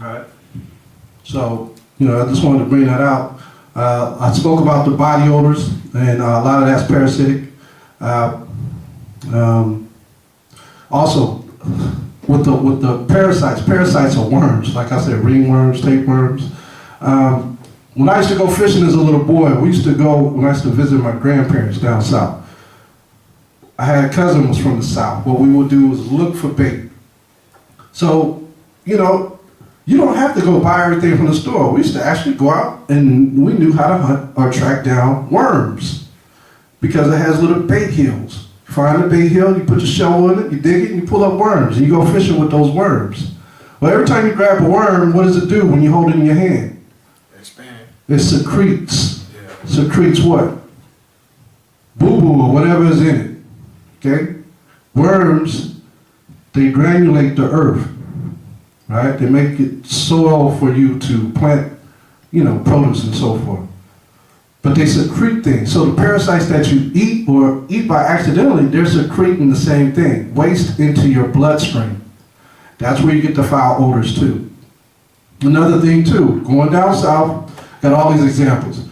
A: All right. So, you know, I just wanted to bring that out. I spoke about the body odors, and a lot of that's parasitic. Also, with the parasites are worms. Like I said, ringworms, tapeworms. When I used to go fishing as a little boy, when I used to visit my grandparents down south. I had a cousin who was from the south. What we would do was look for bait. So, you know, You don't have to go buy everything from the store. We used to actually go out and we knew how to hunt or track down worms because it has little bait hills. You find a bait hill, you put your shovel in it, you dig it, and you pull up worms, and you go fishing with those worms. Well, every time you grab a worm, what does it do when you hold it in your hand?
I: Expand.
A: It secretes.
I: Yeah.
A: Secretes what? Boo-boo or whatever is in it. Okay? Worms, they granulate the earth. Right? They make it soil for you to plant, produce and so forth. But they secrete things. So the parasites that you eat or eat by accidentally, they're secreting the same thing. Waste into your bloodstream. That's where you get the foul odors too. Another thing too, going down south, got all these examples.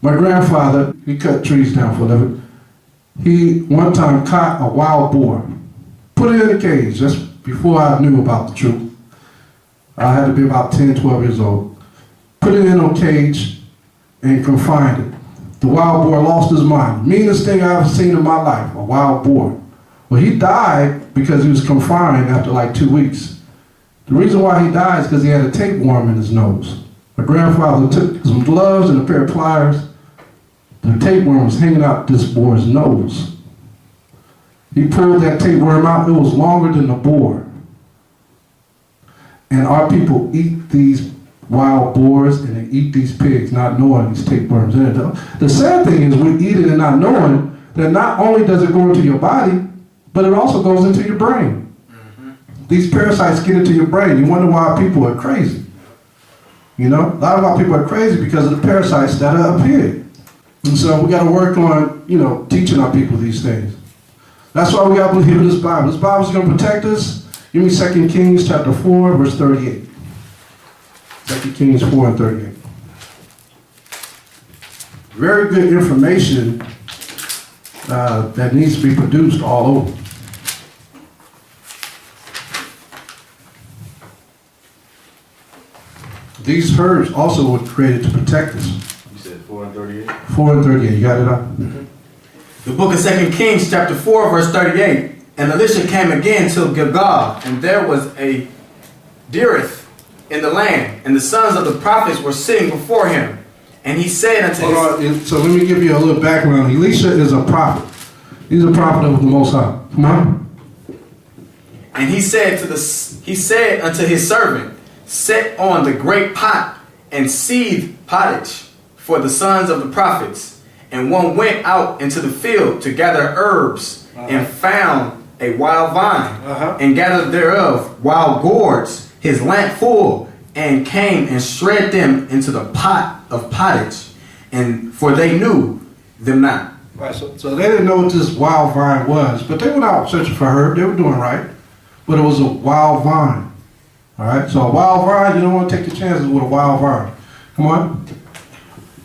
A: My grandfather, he cut trees down for a living. He one time caught a wild boar, put it in a cage. That's before I knew about the truth. I had to be about 10, 12 years old. Put it in a cage and confined it. The wild boar lost his mind. Meanest thing I ever seen in my life, a wild boar. Well, he died because he was confined after like 2 weeks. The reason why he died is because he had a tapeworm in his nose. My grandfather took some gloves and a pair of pliers. The tapeworm was hanging out this boar's nose. He pulled that tapeworm out. It was longer than the boar. And our people eat these wild boars and they eat these pigs, not knowing these tapeworms in it. The sad thing is we eat it and not knowing that not only does it go into your body, but it also goes into your brain. These parasites get into your brain. You wonder why people are crazy. A lot of our people are crazy because of the parasites that are up here. And so we got to work on, teaching our people these things. That's why we got to believe in this Bible. This Bible is going to protect us. Give me 2 Kings chapter 4, verse 38. 2 Kings 4 and 38. Very good information that needs to be produced all over. These herbs also were created to protect us.
I: You said 4 and 38?
A: 4 and 38. You got it up?
B: The book of 2 Kings chapter 4 verse 38. And Elisha came again to Gilgal, and there was a dearth in the land, and the sons of the prophets were sitting before him. And he said unto
A: So let me give you a little background. Elisha is a prophet. He's a prophet of the Most High. Come on.
B: And he said unto his servant, set on the great pot and seethe pottage for the sons of the prophets. And one went out into the field to gather herbs, and found a wild vine, and gathered thereof wild gourds, his lamp full, and came and shred them into the pot of pottage, and for they knew them not.
A: Right, so they didn't know what this wild vine was, but they went out searching for herb. They were doing right, but it was a wild vine. All right, so a wild vine, you don't want to take your chances with a wild vine. Come on.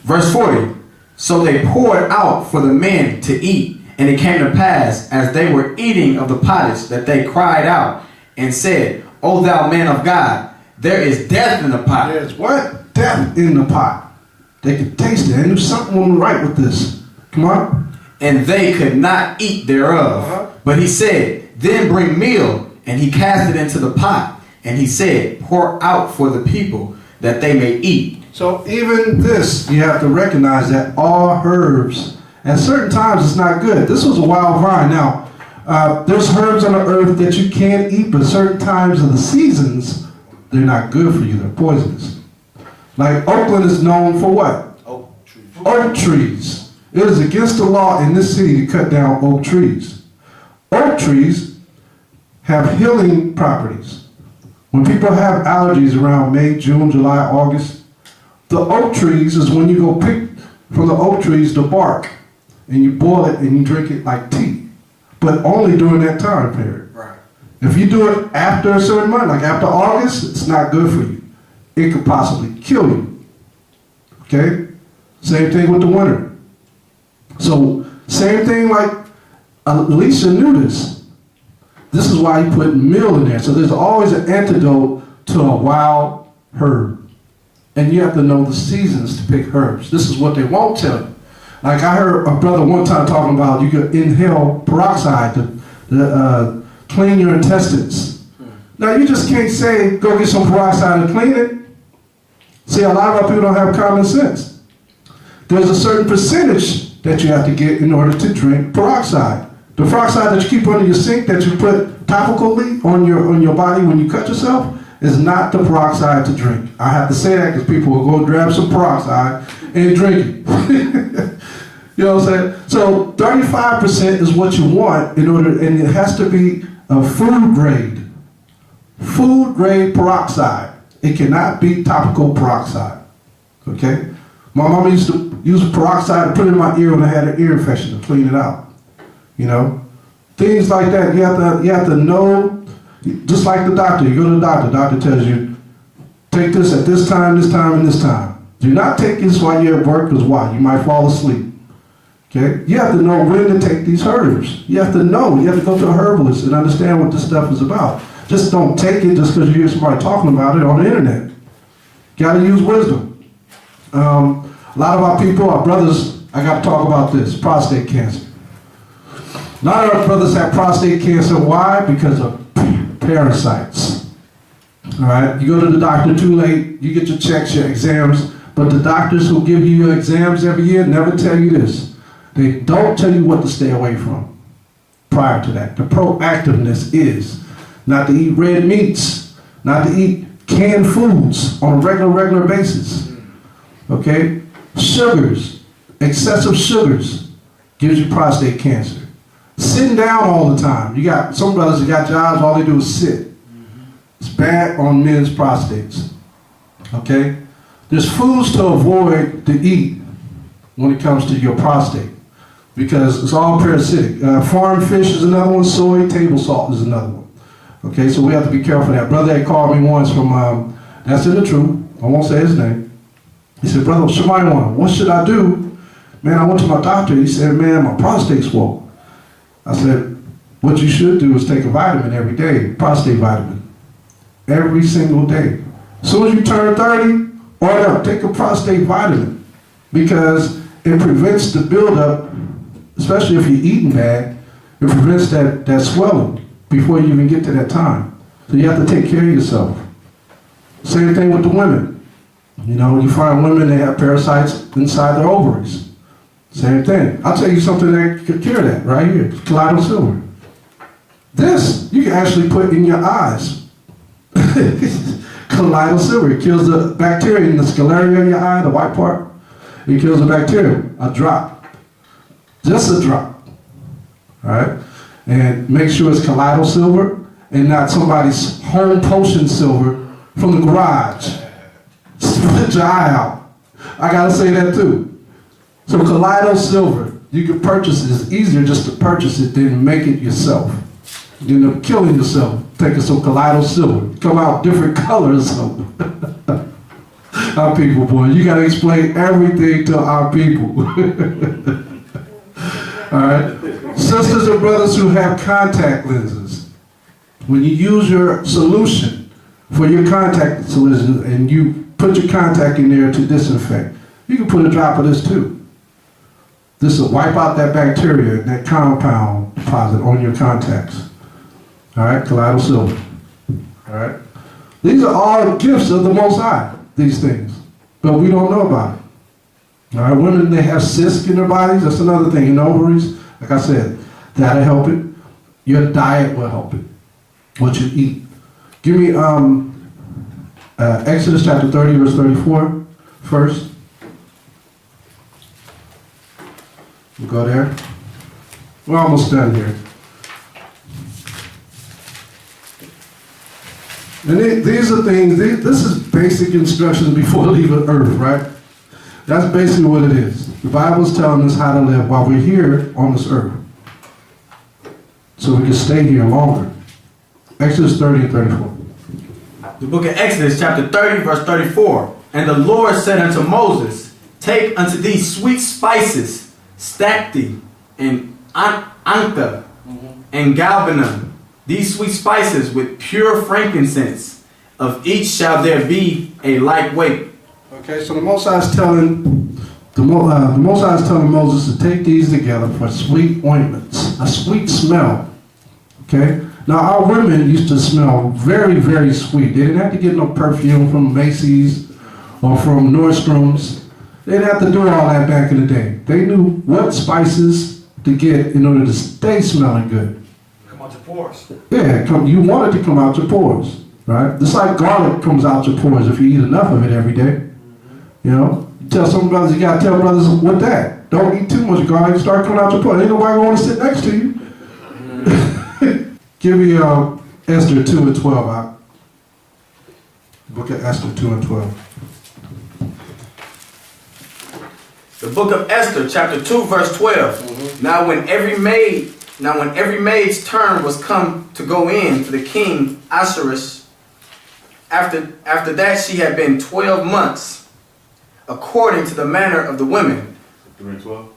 B: Verse 40. So they poured out for the men to eat. And it came to pass, as they were eating of the pottage, that they cried out and said, O thou man of God, there is death in the pot.
A: There's what? Death in the pot. They could taste it. They knew something wasn't right with this. Come on.
B: And they could not eat thereof. But he said, then bring meal. And he cast it into the pot. And he said, pour out for the people, that they may eat.
A: So even this, you have to recognize that all herbs, at certain times, it's not good. This was a wild vine. Now, there's herbs on the earth that you can't eat, but certain times of the seasons, they're not good for you. They're poisonous. Like Oakland is known for what?
I: Oak trees.
A: Oak trees. It is against the law in this city to cut down oak trees. Oak trees have healing properties. When people have allergies around May, June, July, August, the oak trees is when you go pick from the oak trees the bark, and you boil it and you drink it like tea, but only during that time period.
I: Right.
A: If you do it after a certain month, like after August, it's not good for you. It could possibly kill you. Okay? Same thing with the winter. So, same thing like Elisha knew this. This is why he put meal in there. So there's always an antidote to a wild herb. And you have to know the seasons to pick herbs. This is what they won't tell you. Like I heard a brother one time talking about you could inhale peroxide to clean your intestines. Now, you just can't say, go get some peroxide and clean it. See, a lot of our people don't have common sense. There's a certain percentage that you have to get in order to drink peroxide. The peroxide that you keep under your sink, that you put topically on your body when you cut yourself, is not the peroxide to drink. I have to say that because people will go grab some peroxide and drink it. You know what I'm saying? So 35% is what you want in order, and it has to be a food grade peroxide. It cannot be topical peroxide. Okay? My mama used to use peroxide to put it in my ear when I had an ear infection to clean it out. You know? Things like that. You have to know, just like the doctor. You go to the doctor tells you, take this at this time, and this time. Do not take this while you're at work, because why? You might fall asleep. Okay? You have to know when to take these herbs. You have to know. You have to go to a herbalist and understand what this stuff is about. Just don't take it just because you hear somebody talking about it on the internet. You got to use wisdom. A lot of our people, our brothers, I got to talk about this, prostate cancer. A lot of our brothers have prostate cancer. Why? Because of parasites. All right? You go to the doctor too late, you get your checks, your exams, but the doctors who give you your exams every year never tell you this. They don't tell you what to stay away from prior to that. The proactiveness is not to eat red meats, not to eat canned foods on a regular basis. Okay? Sugars, excessive sugars, gives you prostate cancer. Sitting down all the time. You got some brothers that got jobs, all they do is sit. It's bad on men's prostates. Okay? There's foods to avoid to eat when it comes to your prostate, because it's all parasitic. Farm fish is another one, soy, table salt is another one. Okay, so we have to be careful of that. Brother had called me once from, that's in the truth, I won't say his name. He said, Brother Shemaiah, what should I do? Man, I went to my doctor. He said, man, my prostate's swollen. I said, what you should do is take a vitamin every day, prostate vitamin, every single day. As soon as you turn 30, order up, take a prostate vitamin, because it prevents the buildup, especially if you're eating bad, it prevents that swelling before you even get to that time. So you have to take care of yourself. Same thing with the women. You know, you find women, they have parasites inside their ovaries. Same thing. I'll tell you something that could cure that right here. Colloidal silver. This, you can actually put in your eyes. Colloidal silver. It kills the bacteria in the scleria in your eye, the white part. It kills the bacteria. A drop. Just a drop. All right? And make sure it's colloidal silver and not somebody's home potion silver from the garage. Split your eye out. I gotta say that too. So colloidal silver, you can purchase it. It's easier just to purchase it than make it yourself. You end up killing yourself taking some colloidal silver. Come out different colors. Our people, boy, you gotta explain everything to our people. All right? Sisters and brothers who have contact lenses, when you use your solution for your contact solution and you put your contact in there to disinfect, you can put a drop of this too. This will wipe out that bacteria, that compound deposit on your contacts. All right, colloidal silver. All right? These are all gifts of the Most High, these things, but we don't know about it. All right, women, they have cysts in their bodies. That's another thing. In ovaries, like I said, that'll help it. Your diet will help it. What you eat. Give me Exodus chapter 30, verse 34 first. We'll go there. We're almost done here. And these are things, this is basic instructions before leaving earth, right? That's basically what it is. The Bible's telling us how to live while we're here on this earth, so we can stay here longer. Exodus 30 and 34.
B: The book of Exodus, chapter 30, verse 34. And the Lord said unto Moses, take unto thee sweet spices, stacte, and antha, and galbanum, these sweet spices with pure frankincense. Of each shall there be a like weight.
A: Okay, so the Most High is telling Moses to take these together for sweet ointments, a sweet smell. Okay, Now, our women used to smell very, very sweet. They didn't have to get no perfume from Macy's or from Nordstrom's. They didn't have to do all that back in the day. They knew what spices to get in order to stay smelling good.
H: Come on to pores.
A: Yeah, you want it to come out your pores, right? Just like garlic comes out your pores if you eat enough of it every day. You know, you tell some brothers, you gotta tell brothers with that. Don't eat too much garlic, start coming out your pores. Ain't nobody gonna want to sit next to you. Give me Esther 2 and 12 out. Book of Esther 2 and 12.
B: The book of Esther, chapter 2, verse 12. Now when every maid's turn was come to go in to the king Ahasuerus, after that she had been 12 months, according to the manner of the women.
C: 3 and 12.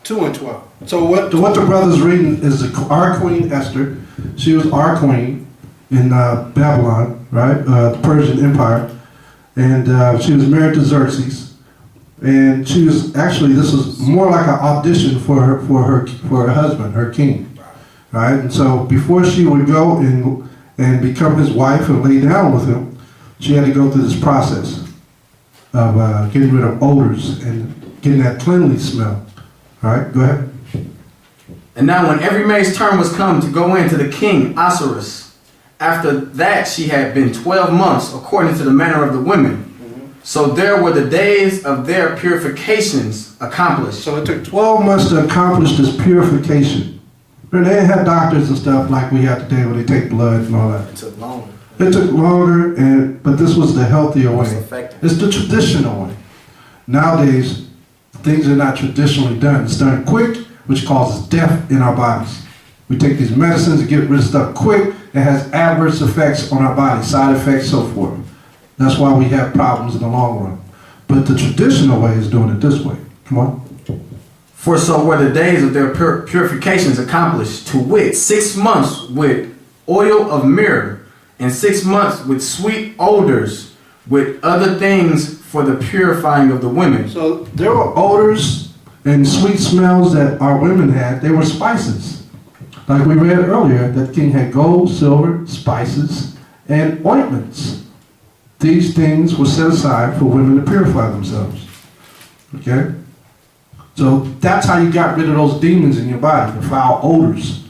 A: 2 and 12. So what the brothers reading is our queen Esther. She was our queen in Babylon, right? The Persian Empire, and she was married to Xerxes. And she was actually, this was more like an audition for her husband, her king, right? And so before she would go and become his wife and lay down with him, she had to go through this process of getting rid of odors and getting that cleanly smell. All right, go ahead.
B: And now when every maid's turn was come to go in to the king Ahasuerus, after that she had been 12 months, according to the manner of the women. So there were the days of their purifications accomplished.
A: So it took 12 months to accomplish this purification. And they didn't have doctors and stuff like we have today where they take blood and all that.
B: It took longer.
A: It took longer, but this was the healthier way.
B: Effective.
A: It's the traditional way. Nowadays, things are not traditionally done. It's done quick, which causes death in our bodies. We take these medicines to get rid of stuff quick. It has adverse effects on our body, side effects, so forth. That's why we have problems in the long run. But the traditional way is doing it this way. Come on.
B: For so were the days of their purifications accomplished, to wit, 6 months with oil of myrrh, and 6 months with sweet odors, with other things for the purifying of the women.
A: So there were odors and sweet smells that our women had. They were spices. Like we read earlier, that king had gold, silver, spices, and ointments. These things were set aside for women to purify themselves. Okay? So that's how you got rid of those demons in your body, the foul odors.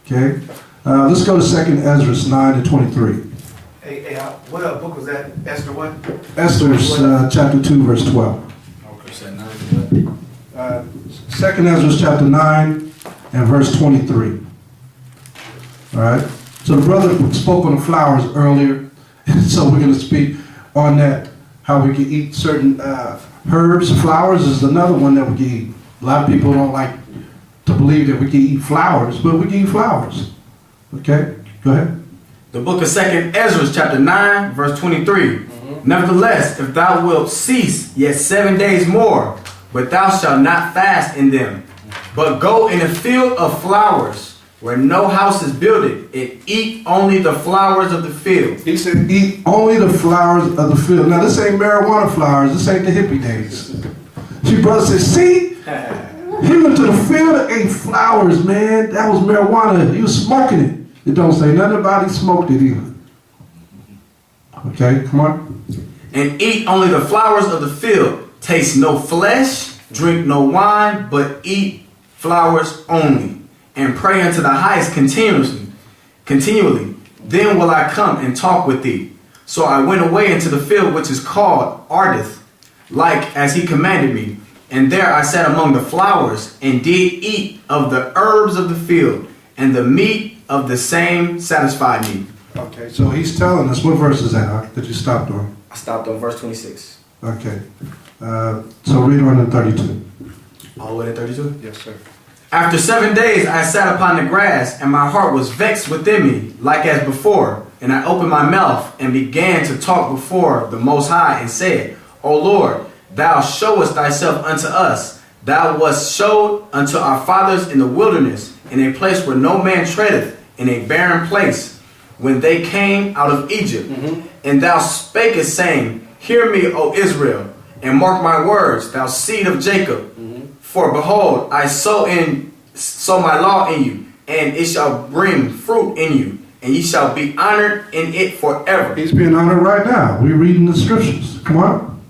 A: Okay? Let's go to 2nd Ezra 9 to 23.
H: Hey, what book was that? Esther what?
A: Esther's chapter 2, verse 12.
B: Okay.
A: 2nd Ezra chapter 9 and verse 23. All right? So the brother spoke on the flowers earlier, so we're going to speak on that, how we can eat certain herbs. Flowers is another one that we can eat. A lot of people don't like to believe that we can eat flowers, but we can eat flowers. Okay? Go ahead.
B: The book of 2nd Ezra, chapter 9, verse 23. Nevertheless, if thou wilt cease yet 7 days more, but thou shalt not fast in them, but go in a field of flowers, where no house is builded, and eat only the flowers of the field.
A: He said, eat only the flowers of the field. Now, this ain't marijuana flowers. This ain't the hippie days. She brother said, see? He went to the field and ate flowers, man. That was marijuana. He was smoking it. It don't say nothing about he smoked it either. Okay, come on.
B: And eat only the flowers of the field. Taste no flesh, drink no wine, but eat flowers only. And pray unto the highest continually. Then will I come and talk with thee. So I went away into the field which is called Ardith, like as he commanded me. And there I sat among the flowers, and did eat of the herbs of the field, and the meat of the same satisfied me.
A: Okay, so he's telling us, what verse is that that you stopped on?
B: I stopped on verse 26.
A: Okay. So read on to 32.
B: All the way to 32?
A: Yes, sir.
B: After 7 days I sat upon the grass, and my heart was vexed within me, like as before. And I opened my mouth, and began to talk before the Most High, and said, O Lord, thou showest thyself unto us. Thou wast showed unto our fathers in the wilderness, in a place where no man treadeth, in a barren place, when they came out of Egypt. And thou spakest, saying, Hear me, O Israel, and mark my words, thou seed of Jacob. For behold, I sow my law in you, and it shall bring fruit in you, and ye shall be honored in it forever.
A: He's being honored right now. We're reading the scriptures. Come on.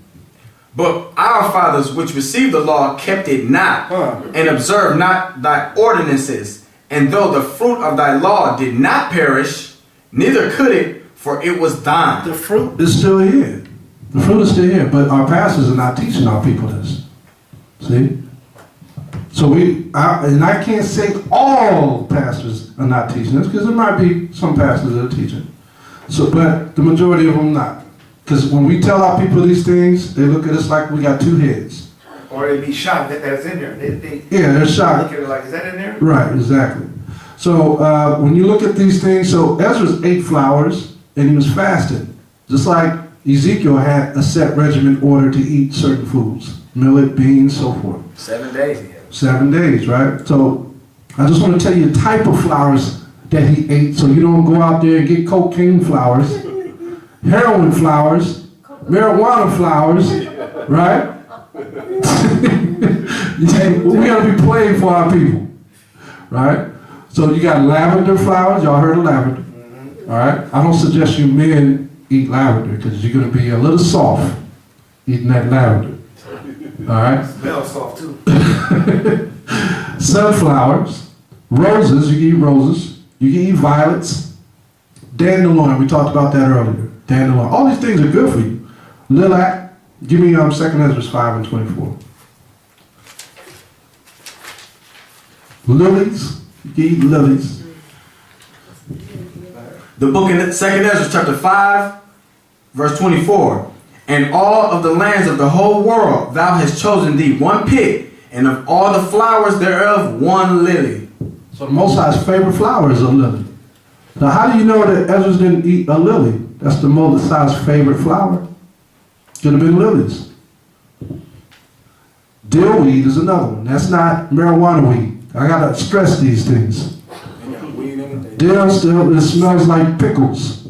B: But our fathers which received the law kept it not, and observed not thy ordinances. And though the fruit of thy law did not perish, neither could it, for it was thine.
A: The fruit is still here. The fruit is still here, but our pastors are not teaching our people this. See? So I can't say all pastors are not teaching this, because there might be some pastors that are teaching. So, but the majority of them not. Because when we tell our people these things, they look at us like we got two heads.
H: Or they'd be shocked that that's in there.
A: Yeah, they're shocked.
H: Look at it like, is that in there?
A: Right, exactly. So when you look at these things, so Ezra ate flowers and he was fasting. Just like Ezekiel had a set regimen order to eat certain foods. Millet, beans, so forth.
B: 7 days he had.
A: 7 days, right? So I just want to tell you the type of flowers that he ate, so you don't go out there and get cocaine flowers, heroin flowers, marijuana flowers, right? We got to be playing for our people, right? So you got lavender flowers. Y'all heard of lavender? All right? I don't suggest you men eat lavender because you're going to be a little soft eating that lavender. All right?
H: Smells soft too.
A: Sunflowers, roses, you can eat roses, you can eat violets, dandelion, we talked about that earlier, dandelion. All these things are good for you. Lilac, give me 2 Ezra 5 and 24. Lilies, you can eat lilies.
B: The book in 2 Ezra chapter 5, verse 24. And all of the lands of the whole world thou hast chosen thee one pit, and of all the flowers thereof one lily.
A: So the Most High's favorite flower is a lily. Now how do you know that Ezra didn't eat a lily? That's the Most High's favorite flower. Could have been lilies. Dillweed is another one. That's not marijuana weed. I gotta stress these things. Dill still, it smells like pickles.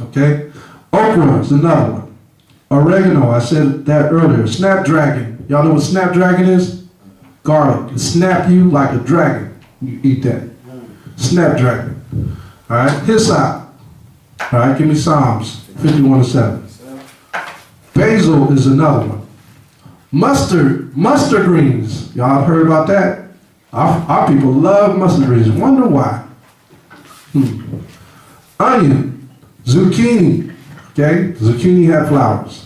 A: Okay? Okra is another one. Oregano, I said that earlier. Snapdragon. Y'all know what snapdragon is? Garlic. It snap you like a dragon. You eat that. Snapdragon. Alright? Hyssop. Alright, give me Psalms 51:7. Basil is another one. Mustard greens. Y'all heard about that? Our people love mustard greens. Wonder why. Onion. Zucchini. Okay? Zucchini had flowers.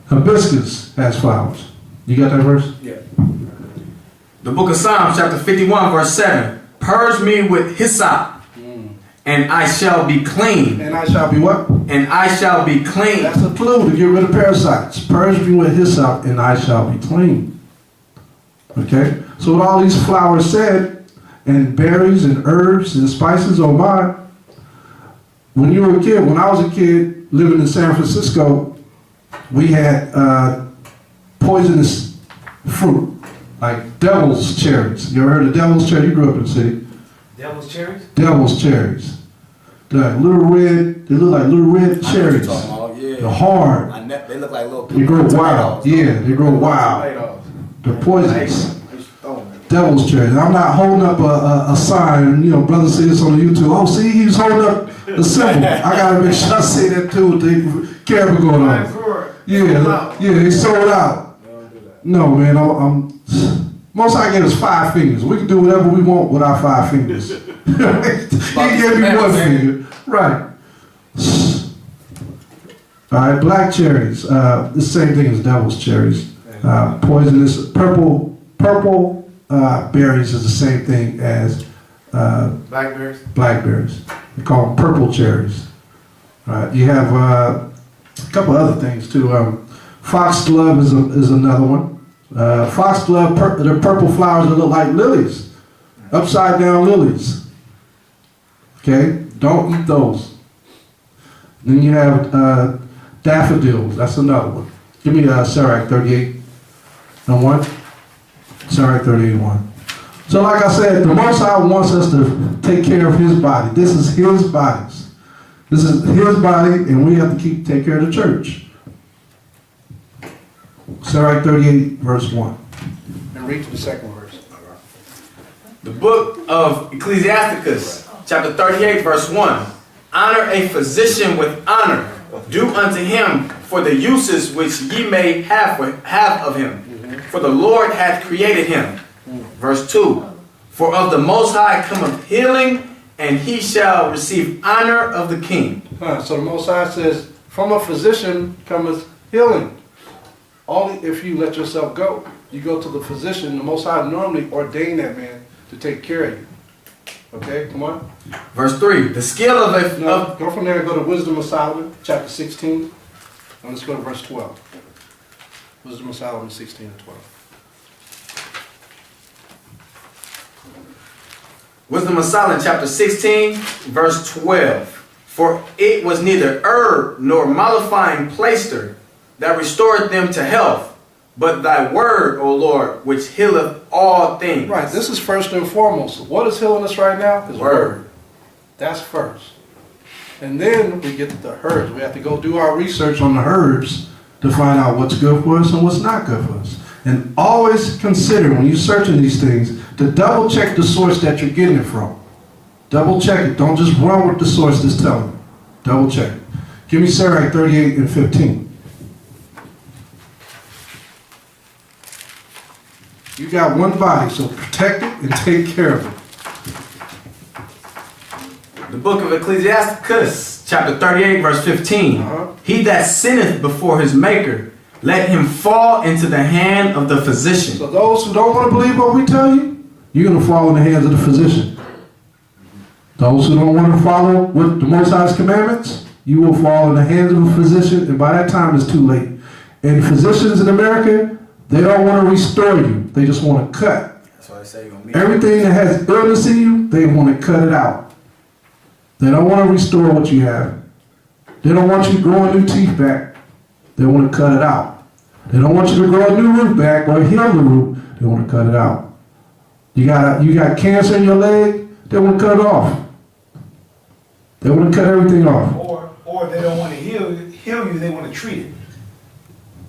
A: Hibiscus has flowers. You got that verse?
B: Yeah. The book of Psalms, chapter 51, verse 7. Purge me with hyssop, and I shall be clean.
A: And I shall be what?
B: And I shall be clean.
A: That's a clue to get rid of parasites. Purge me with hyssop, and I shall be clean. Okay? So what all these flowers said, and berries and herbs and spices, oh my. When you were a kid, when I was a kid living in San Francisco, we had poisonous fruit, like devil's cherries. You ever heard of devil's cherry? You grew up in the city.
H: Devil's cherries?
A: Devil's cherries. They're like little red, they look like little red cherries. They're hard.
I: They look like little.
A: They grow wild. Yeah, they grow wild. They're poisonous. Devil's cherries. I'm not holding up a sign, you know, brother say this on YouTube. Oh, see, he's holding up a symbol. I gotta make sure I say that too with the camera going on. Yeah, they sold out. No, man, most I get is 5 fingers. We can do whatever we want with our 5 fingers. He gave me 1 finger. Right. All right, black cherries. The same thing as devil's cherries. Poisonous. Purple berries is the same thing as
H: blackberries.
A: Blackberries. They call them purple cherries. You have a couple other things too. Foxglove is another one. Foxglove, they're purple flowers that look like lilies, upside down lilies. Okay, don't eat those. Then you have daffodils. That's another one. Give me Sirach 38 and 1. Sirach 38 and 1. So like I said, the Most High wants us to take care of His body. This is His bodies. This is His body, and we have to take care of the church. Sirach 38, verse 1. And read to the second verse.
B: The book of Ecclesiasticus, chapter 38, verse 1. Honor a physician with honor. Do unto him for the uses which ye may have of him. For the Lord hath created him. Verse 2. For of the Most High cometh healing, and he shall receive honor of the king.
A: So the Most High says, from a physician cometh healing. Only if you let yourself go. You go to the physician, the Most High normally ordained that man to take care of you. Okay, come on.
B: Verse 3. The skill of a...
A: No, go from there and go to Wisdom of Solomon, chapter 16. And let's go to verse 12. Wisdom of Solomon 16 and 12.
B: Wisdom of Solomon, chapter 16, verse 12. For it was neither herb nor mollifying plaister that restored them to health, but thy word, O Lord, which healeth all things.
A: Right, this is first and foremost. What is healing us right now? Is word. That's first. And then we get to the herbs. We have to go do our research on the herbs to find out what's good for us and what's not good for us. And always consider, when you're searching these things, to double check the source that you're getting it from. Double check it. Don't just run with the source that's telling you. Double check it. Give me Sirach 38 and 15. You got one body, so protect it and take care of it.
B: The book of Ecclesiasticus, chapter 38, verse 15. He that sinneth before his maker, let him fall into the hand of the physician.
A: So those who don't want to believe what we tell you, you're going to fall in the hands of the physician. Those who don't want to follow what the Most High's commandments, you will fall in the hands of a physician, and by that time it's too late. And physicians in America, they don't want to restore you. They just want to cut.
B: That's why I say you're gonna meet
A: Everything that has illness in you, they want to cut it out. They don't want to restore what you have. They don't want you growing new teeth back. They want to cut it out. They don't want you to grow a new root back or heal the root. They want to cut it out. You got cancer in your leg, they want to cut it off. They want to cut everything off.
H: Or they don't want to heal you, they want to treat it.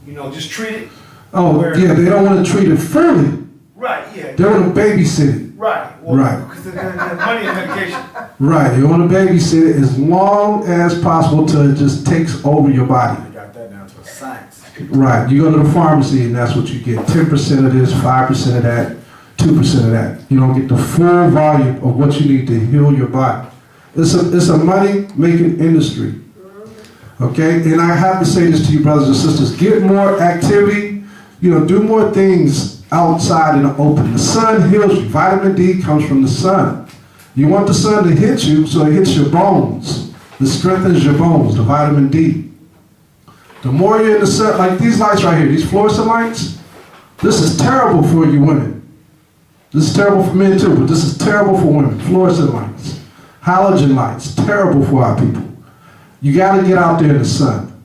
H: You know, just treat it.
A: Oh, yeah, they don't want to treat it fairly.
H: Right, yeah.
A: They want to babysit it.
H: Right. Well,
A: Right.
H: Because there's money in medication.
A: Right, they want to babysit it as long as possible till it just takes over your body.
I: You got that down to a science.
A: Right, you go to the pharmacy and that's what you get. 10% of this, 5% of that, 2% of that. You don't get the full volume of what you need to heal your body. It's a money-making industry. Okay, and I have to say this to you, brothers and sisters. Get more activity, do more things outside in the open. The sun heals you. Vitamin D comes from the sun. You want the sun to hit you so it hits your bones. It strengthens your bones, the vitamin D. The more you're in the sun, like these lights right here, these fluorescent lights, this is terrible for you women. This is terrible for men too, but this is terrible for women. Fluorescent lights, halogen lights, terrible for our people. You got to get out there in the sun.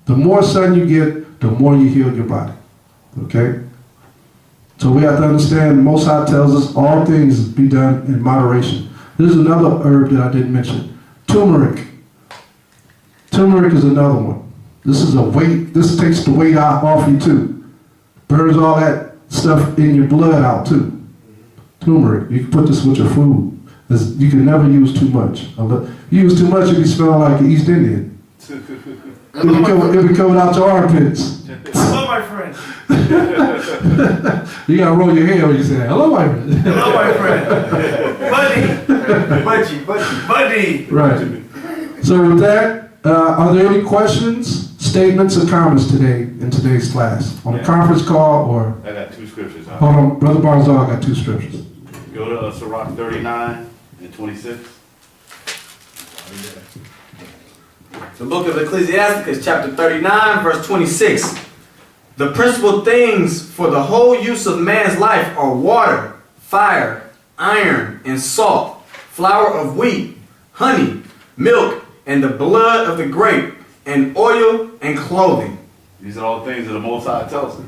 A: The more sun you get, the more you heal your body. Okay? So we have to understand the Most High tells us all things be done in moderation. This is another herb that I didn't mention. Turmeric. Turmeric is another one. This is a weight. This takes the weight out off you too. Burns all that stuff in your blood out too. Turmeric. You can put this with your food. You can never use too much. You use too much, you be smelling like an East Indian. It'll be coming out your armpits.
H: Hello, my friend.
A: You gotta roll your hair when you say that. Hello, my friend.
H: Hello, my friend. Buddy.
A: Right. So with that, are there any questions, statements, or comments today in today's class? On the conference call or?
C: I got two scriptures.
A: Hold on, Brother Barnes, I got two scriptures.
C: Go to Sirach 39 and 26.
B: The book of Ecclesiasticus, chapter 39, verse 26. The principal things for the whole use of man's life are water, fire, iron, and salt, flour of wheat, honey, milk, and the blood of the grape, and oil and clothing.
C: These are all things that the Most High tells us.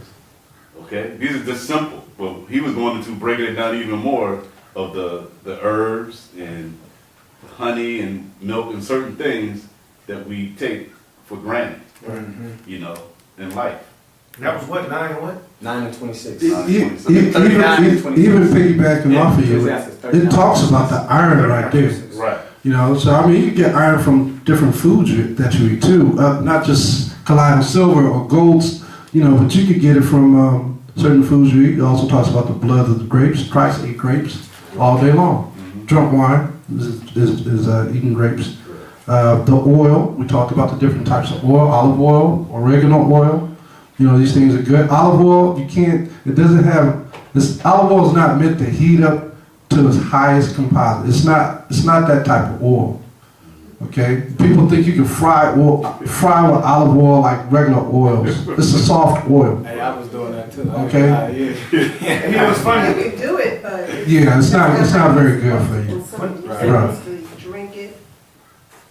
C: Okay? These are just simple, but he was going to break it down even more of the herbs and honey and milk and certain things that we take for granted, in life.
H: That was what, 9 what?
I: 9 and 26.
A: Even
I: 39 and 26.
A: piggybacking off of you,
I: Ecclesiastes
A: it
I: 39.
A: talks about the iron right there.
C: Right.
A: You know, so I mean, you get iron from different foods that you eat too, not just colloidal silver or golds, you know, but you could get it from certain foods you eat. It also talks about the blood of the grapes. Christ ate grapes all day long. Drunk wine is eating grapes. The oil, we talked about the different types of oil, olive oil, oregano oil. You know, these things are good. Olive oil, you can't, it doesn't have, olive oil is not meant to heat up to its highest composite. It's not that type of oil. Okay? People think you can fry with olive oil like regular oils. It's a soft oil.
I: Hey, I was doing that too.
A: Okay.
H: And you know what's funny?
J: You can do it, but
A: Yeah, it's not very good for you.
J: Right. To drink it,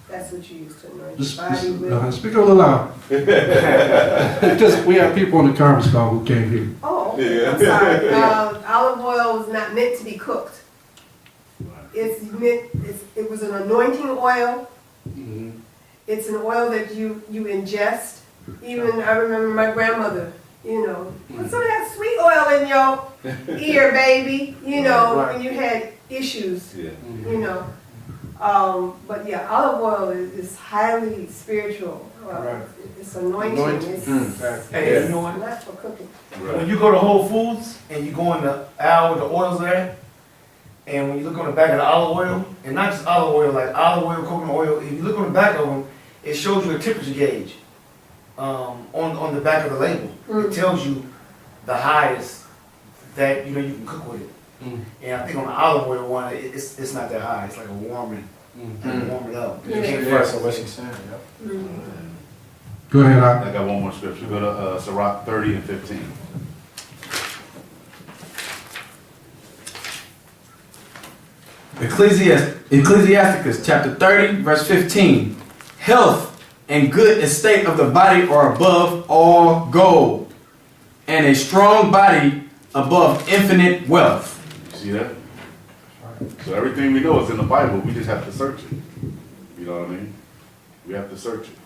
J: that's what you use to anoint
A: Just,
J: your body with.
A: speak a little loud. Just, we have people on the conference call who can't hear.
J: Oh, okay. I'm sorry. Olive oil was not meant to be cooked. It was an anointing oil. It's an oil that you ingest. Even I remember my grandmother, you know, put some of that sweet oil in your ear, baby, you know, when you had issues, you know. But yeah, olive oil is highly spiritual. It's anointing.
H: Hey, you know what?
J: Not for cooking.
H: When you go to Whole Foods and you go in the aisle with the oils there, and when you look on the back of the olive oil, and not just olive oil, like olive oil, coconut oil, if you look on the back of them, it shows you a temperature gauge on the back of the label. It tells you the highest that you can cook with it. And I think on the olive oil one, it's not that high. It's like a warming, warm it up. You can't
I: Yeah,
H: fry
I: so
H: it.
I: what she's saying, yeah.
A: Go ahead,
C: I got one more scripture. Go to Sirach 30 and 15.
B: Ecclesiasticus chapter 30, verse 15. Health and good estate of the body are above all gold, and a strong body above infinite wealth.
C: You see that? So everything we know is in the Bible. We just have to search it. You know what I mean? We have to search it.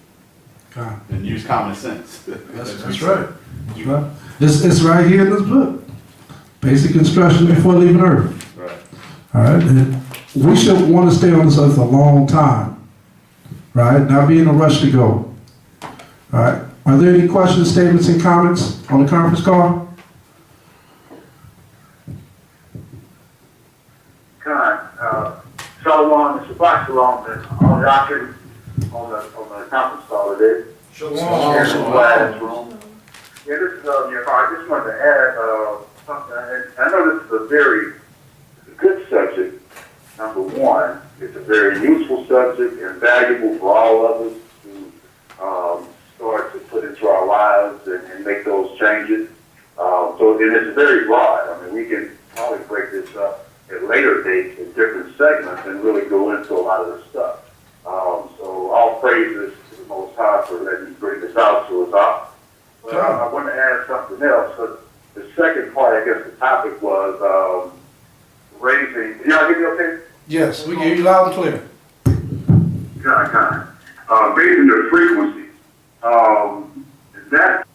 A: Okay.
C: And use common sense.
A: That's right. That's right. It's right here in this book. Basic instructions before leaving Earth.
C: Right.
A: All right. And we should want to stay on this earth a long time. Right? Not be in a rush to go. All right. Are there any questions, statements, and comments on the conference call?
K: Shalom, Mr. Black Shalom, on doctrine on the conference call today.
H: Shalom.
K: Here in the class room. Yeah, this is I just wanted to add something. I know this is a very good subject. Number one, it's a very useful subject and valuable for all of us to start to put into our lives and make those changes. And it's very broad. I mean, we can probably break this up at later dates in different segments and really go into a lot of the stuff. So all praises to the Most High for letting me bring this out to us all. But I want to add something else. So the second part, I guess the topic was raising. Y'all hear me okay?
A: Yes, we hear you loud and clear.
K: Raising the frequency. That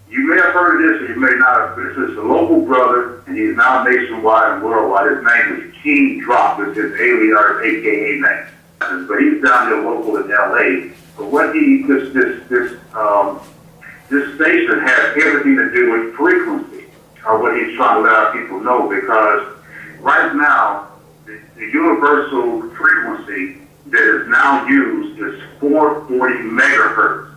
K: you may have heard of this or you may not have. This is a local brother, and he's now nationwide and worldwide. His name is King Drop. It's his alien or AKA name. But he's down here local in LA. But what this station has everything to do with frequency, or what he's trying to let our people know, because right now, the universal frequency that is now used is 440 megahertz.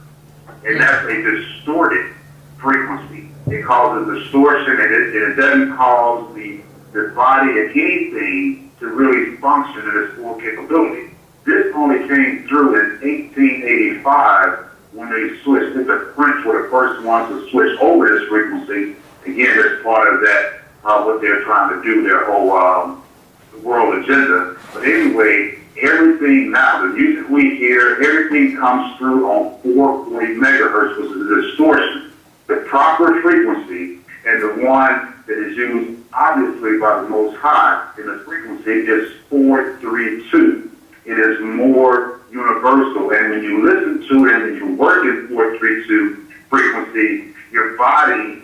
K: And that's a distorted frequency. It causes distortion, and it doesn't cause the body of anything to really function at its full capability. This only came through in 1885 when they switched. The French were the first ones to switch over this frequency. Again, as part of that, what they're trying to do, their whole world agenda. But anyway, everything now, the music we hear, everything comes through on 440 megahertz, which is a distortion. The proper frequency, and the one that is used obviously by the Most High in the frequency, is 432. It is more universal, and when you listen to it and when you work in 432 frequency, your body,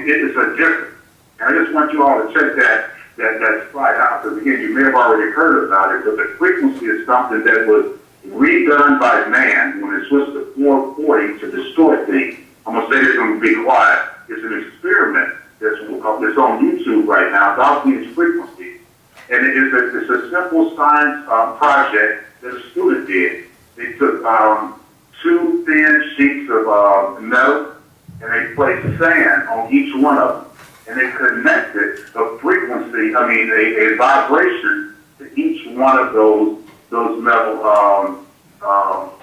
K: it is a different. And I just want you all to check that slide out, because again, you may have already heard about it, but the frequency is something that was redone by man when it switched to 440 to distort things. I'm going to say this and be quiet. It's an experiment that's on YouTube right now about these frequencies. And it's a simple science project that a student did. They took 2 thin sheets of metal, and they placed sand on each one of them. And they connected a frequency, a vibration to each one of those metal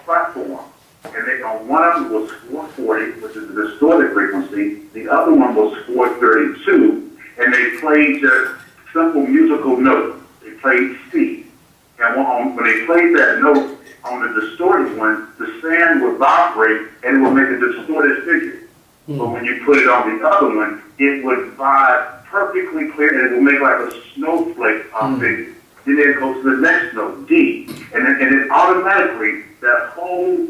K: platforms. And on one of them was 440, which is a distorted frequency. The other one was 432. And they played just simple musical notes. They played C. And when they played that note on the distorted one, the sand would vibrate and it would make a distorted figure. But when you put it on the other one, it would vibe perfectly clear and it would make like a snowflake figure. Then it goes to the next note, D. And then automatically the whole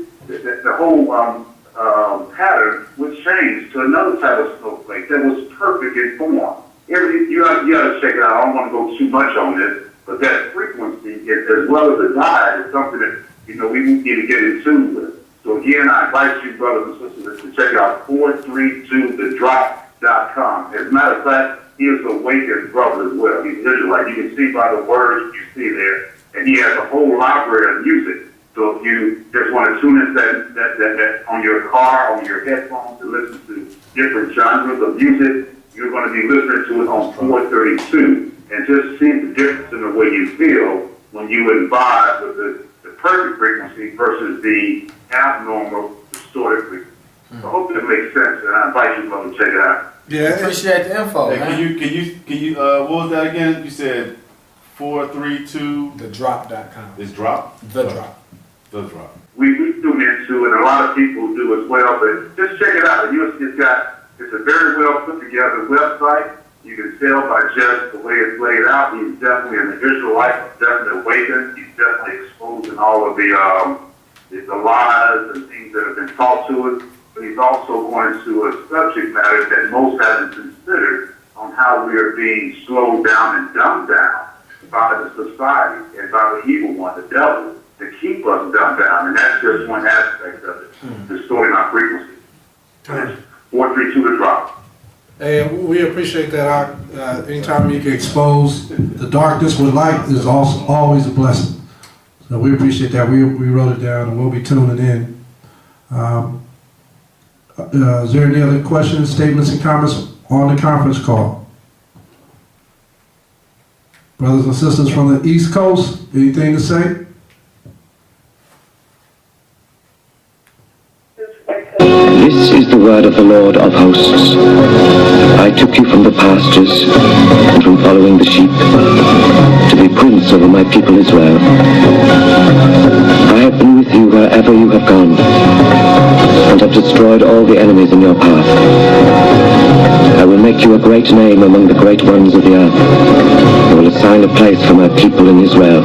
K: pattern would change to another type of snowflake that was perfect in form. You got to check it out. I don't want to go too much on this, but that frequency, as well as the diet, is something that we need to get in tune with. So again, I invite you, brothers and sisters, to check out 432thedrop.com. As a matter of fact, he is an awakened brother as well. He's Israelite. You can see by the words you see there, and he has a whole library of music. So if you just want to tune in that on your car, on your headphones, to listen to different genres of music, you're going to be listening to it on 432, and just see the difference in the way you feel when you vibe with the perfect frequency versus the abnormal, distorted frequency. So I hope that makes sense, and I invite you to check it out.
I: Yeah,
B: Appreciate the info,
C: Hey,
B: man.
C: can you what was that again? You said 432.
I: thedrop.com.
C: Is drop?
I: The drop.
C: The drop.
K: We tune into, and a lot of people do as well, but just check it out. It's a very well put together website. You can tell by just the way it's laid out. He's definitely an Israelite, definitely awakened. He's definitely exposing all of the lies and things that have been taught to us. But he's also going to a subject matter that most haven't considered on how we are being slowed down and dumbed down by the society and by the evil one, the devil, to keep us dumbed down. And that's just one aspect of it, distorting our frequency. 432 to drop.
A: Hey, we appreciate that. Anytime you can expose the darkness with light is also always a blessing. So we appreciate that. We wrote it down and we'll be tuning in. Is there any other questions, statements, and comments on the conference call? Brothers and sisters from the East Coast, anything to say?
L: This is the word of the Lord of hosts. I took you from the pastures and from following the sheep to be prince over my people Israel. I have been with you wherever you have gone and have destroyed all the enemies in your path. I will make you a great name among the great ones of the earth. I will assign a place for my people in Israel.